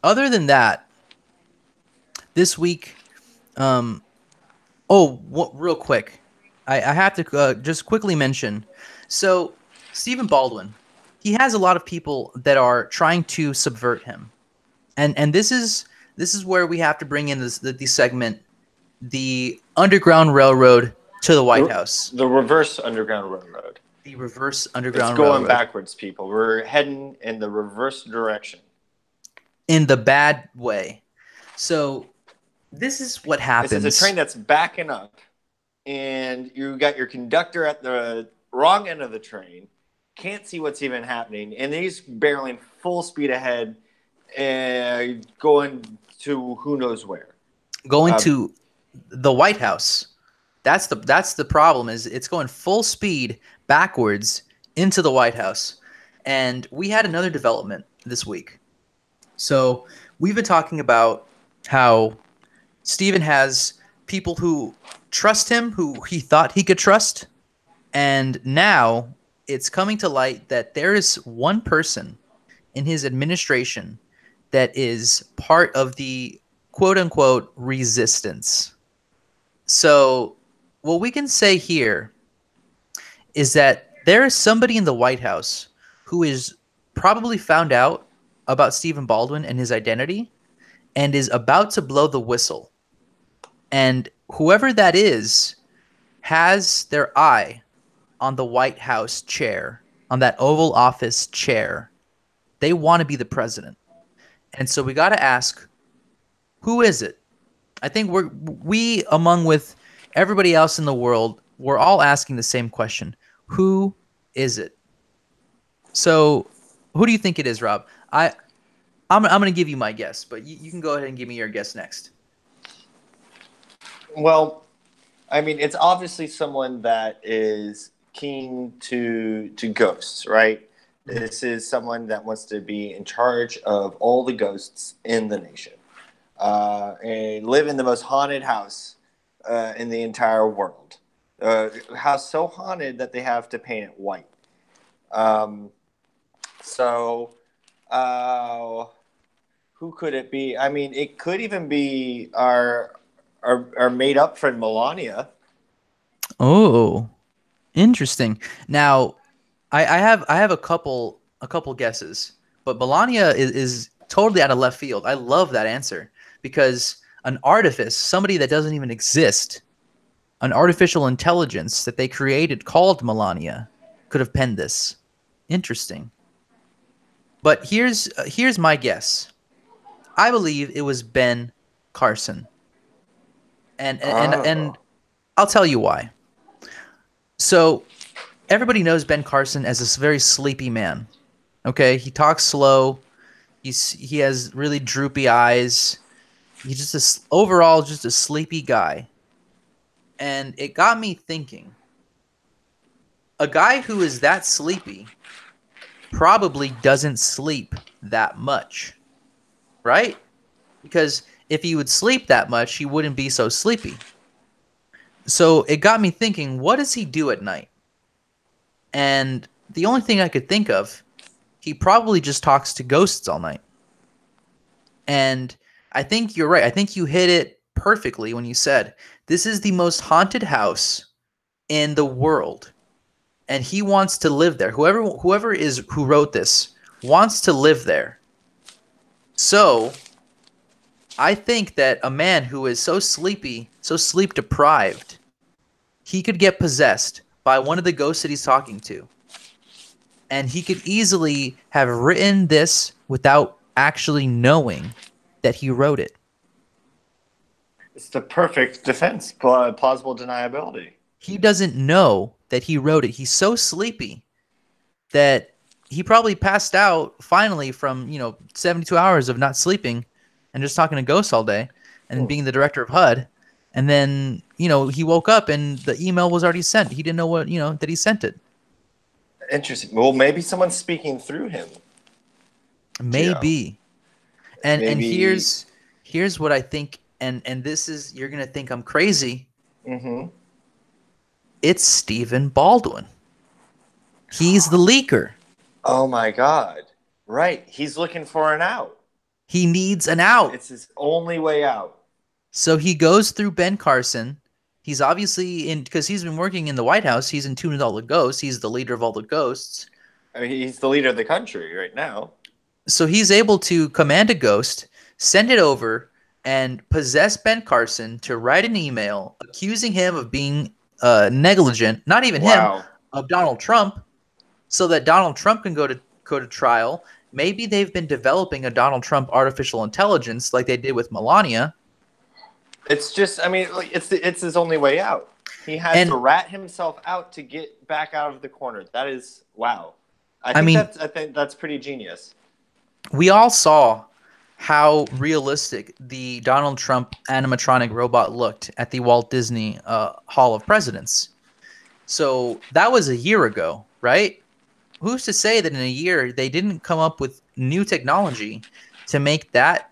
other than that, this week, real quick, I have to just quickly mention. So, Stephen Baldwin, he has a lot of people that are trying to subvert him, and this is where we have to bring in the segment, the Underground Railroad to the White House, the reverse Underground Railroad. The reverse Underground Railroad. It's going backwards, people. We're heading in the reverse direction. In the bad way. So this is what happens. This is a train that's backing up, and you got your conductor at the wrong end of the train, can't see what's even happening, and he's barreling full speed ahead and going to who knows where. Going to the White House. That's the problem, is it's going full speed backwards into the White House. And we had another development this week. So we've been talking about how Stephen has people who trust him, who he thought he could trust. And now it's coming to light that there is one person in his administration that is part of the quote-unquote resistance. So what we can say here is that there is somebody in the White House who is probably found out about Stephen Baldwin and his identity and is about to blow the whistle. And whoever that is has their eye on the White House chair, on that Oval Office chair. They want to be the president. And so we got to ask, who is it? I think we among with everybody else in the world, we're all asking the same question. Who is it? So, who do you think it is, Rob? I'm going to give you my guess, but you can go ahead and give me your guess next. Well, I mean, it's obviously someone that is keen to ghosts, right? This is someone that wants to be in charge of all the ghosts in the nation, and live in the most haunted house in the entire world. House so haunted that they have to paint it white. So, who could it be? I mean, it could even be our made up friend Melania. Oh, interesting. Now, I have a couple guesses, but Melania is totally out of left field. I love that answer because an artifice, somebody that doesn't even exist, an artificial intelligence that they created called Melania, could have penned this. Interesting. But here's my guess. I believe it was Ben Carson, and Oh. I'll tell you why. So everybody knows Ben Carson as this very sleepy man. Okay, he talks slow. He has really droopy eyes. He's overall just a sleepy guy. And it got me thinking. A guy who is that sleepy probably doesn't sleep that much, right? Because if he would sleep that much, he wouldn't be so sleepy. So it got me thinking, what does he do at night? And the only thing I could think of, he probably just talks to ghosts all night. And I think you're right. I think you hit it perfectly when you said this is the most haunted house in the world. And he wants to live there. Who wrote this wants to live there. So I think that a man who is so sleepy, so sleep deprived, he could get possessed by one of the ghosts that he's talking to. And he could easily have written this without actually knowing that he wrote it. It's the perfect defense, plausible deniability. He doesn't know that he wrote it. He's so sleepy that he probably passed out finally from, 72 hours of not sleeping and just talking to ghosts all day and being the director of HUD. And then, he woke up and the email was already sent. He didn't know that he sent it. Interesting. Well, maybe someone's speaking through him. Maybe. And Maybe. here's what I think, and this is, you're gonna think I'm crazy. Mm-hmm. It's Stephen Baldwin. He's the leaker. Oh my God! Right, he's looking for an out. He needs an out. It's his only way out. So he goes through Ben Carson. He's obviously because he's been working in the White House. He's in tune with all the ghosts. He's the leader of all the ghosts. I mean, he's the leader of the country right now. So he's able to command a ghost, send it over, and possess Ben Carson to write an email accusing him of being negligent, not even him, of Donald Trump, so that Donald Trump can go to trial. Maybe they've been developing a Donald Trump artificial intelligence like they did with Melania. It's just, I mean, it's his only way out. He has to rat himself out to get back out of the corner. That is, wow. I think that's pretty genius. We all saw how realistic the Donald Trump animatronic robot looked at the Walt Disney Hall of Presidents. So that was a year ago, right? Who's to say that in a year they didn't come up with new technology to make that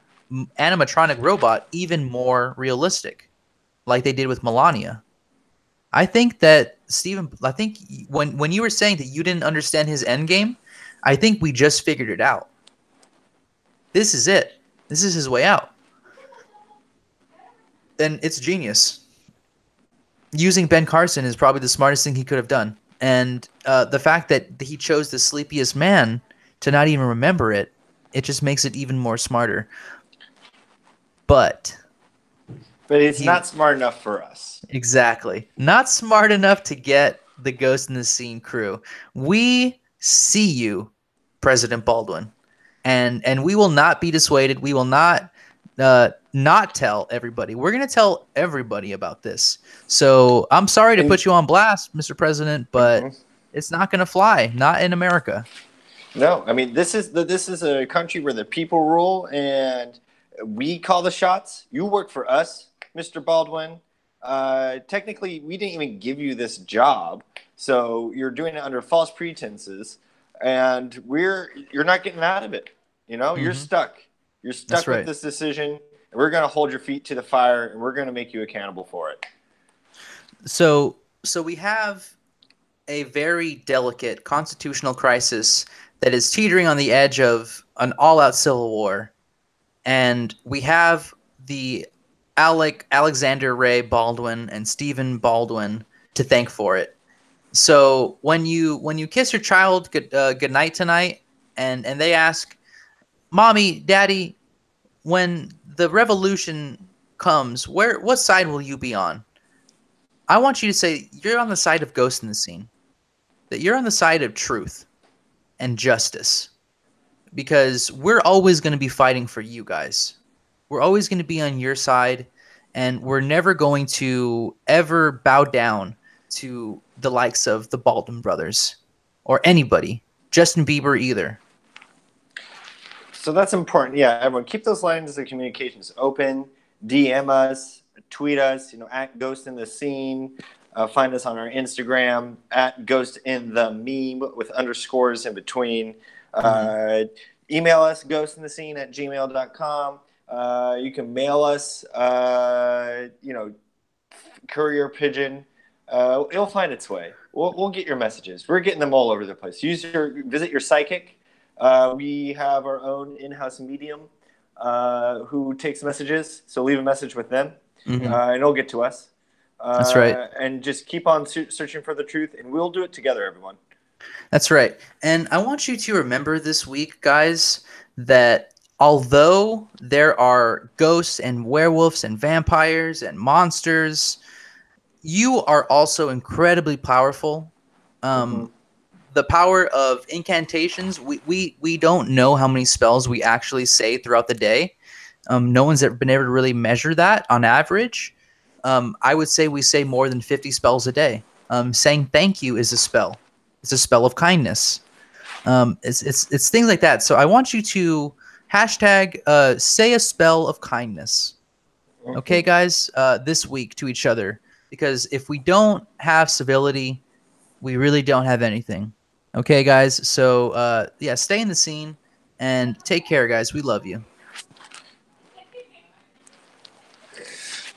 animatronic robot even more realistic, like they did with Melania? I think that when you were saying that you didn't understand his end game, I think we just figured it out. This is it. This is his way out. And it's genius. using Ben Carson is probably the smartest thing he could have done. And the fact that he chose the sleepiest man to not even remember it, it just makes it even more smarter. But it's not smart enough for us. Exactly. Not smart enough to get the Ghost in the Scene crew. We see you, President Baldwin. And we will not be dissuaded. We will not tell everybody. We're going to tell everybody about this. So I'm sorry to put you on blast, Mr. President, but it's not going to fly. Not in America. No, I mean this is a country where the people rule and we call the shots. You work for us, Mr. Baldwin. Technically, we didn't even give you this job, so you're doing it under false pretenses, and you're not getting out of it. You know, you're stuck. You're stuck with this decision, and we're going to hold your feet to the fire, and we're going to make you accountable for it. So we have a very delicate constitutional crisis that is teetering on the edge of an all-out civil war, and we have the Alexander Ray Baldwin and Stephen Baldwin to thank for it. So when you kiss your child good night tonight, and they ask, "Mommy, Daddy, when the revolution comes, what side will you be on?" I want you to say you're on the side of Ghost in the Scene, that you're on the side of truth and justice, because we're always going to be fighting for you guys. We're always going to be on your side, and we're never going to ever bow down to the likes of the Baldwin brothers or anybody, Justin Bieber either. So that's important. Yeah, everyone, keep those lines of communications open. DM us, tweet us, at Ghost in the Scene. Find us on our Instagram at Ghost in the Meme with underscores in between. Email us, ghostinthescene@gmail.com. You can mail us, courier pigeon. It'll find its way. We'll get your messages. We're getting them all over the place. Visit your psychic. We have our own in-house medium who takes messages. So leave a message with them, and it'll get to us. That's right. And just keep on searching for the truth, and we'll do it together, everyone. That's right. And I want you to remember this week, guys, that although there are ghosts and werewolves and vampires and monsters, you are also incredibly powerful. The power of incantations, we don't know how many spells we actually say throughout the day. No one's ever been able to really measure that on average. I would say we say more than 50 spells a day. Saying thank you is a spell. It's a spell of kindness. It's things like that. So I want you to hashtag say a spell of kindness. Okay, guys, this week to each other. Because if we don't have civility, we really don't have anything. Okay, guys? So, yeah, stay in the scene and take care, guys. We love you.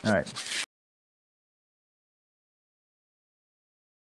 All right.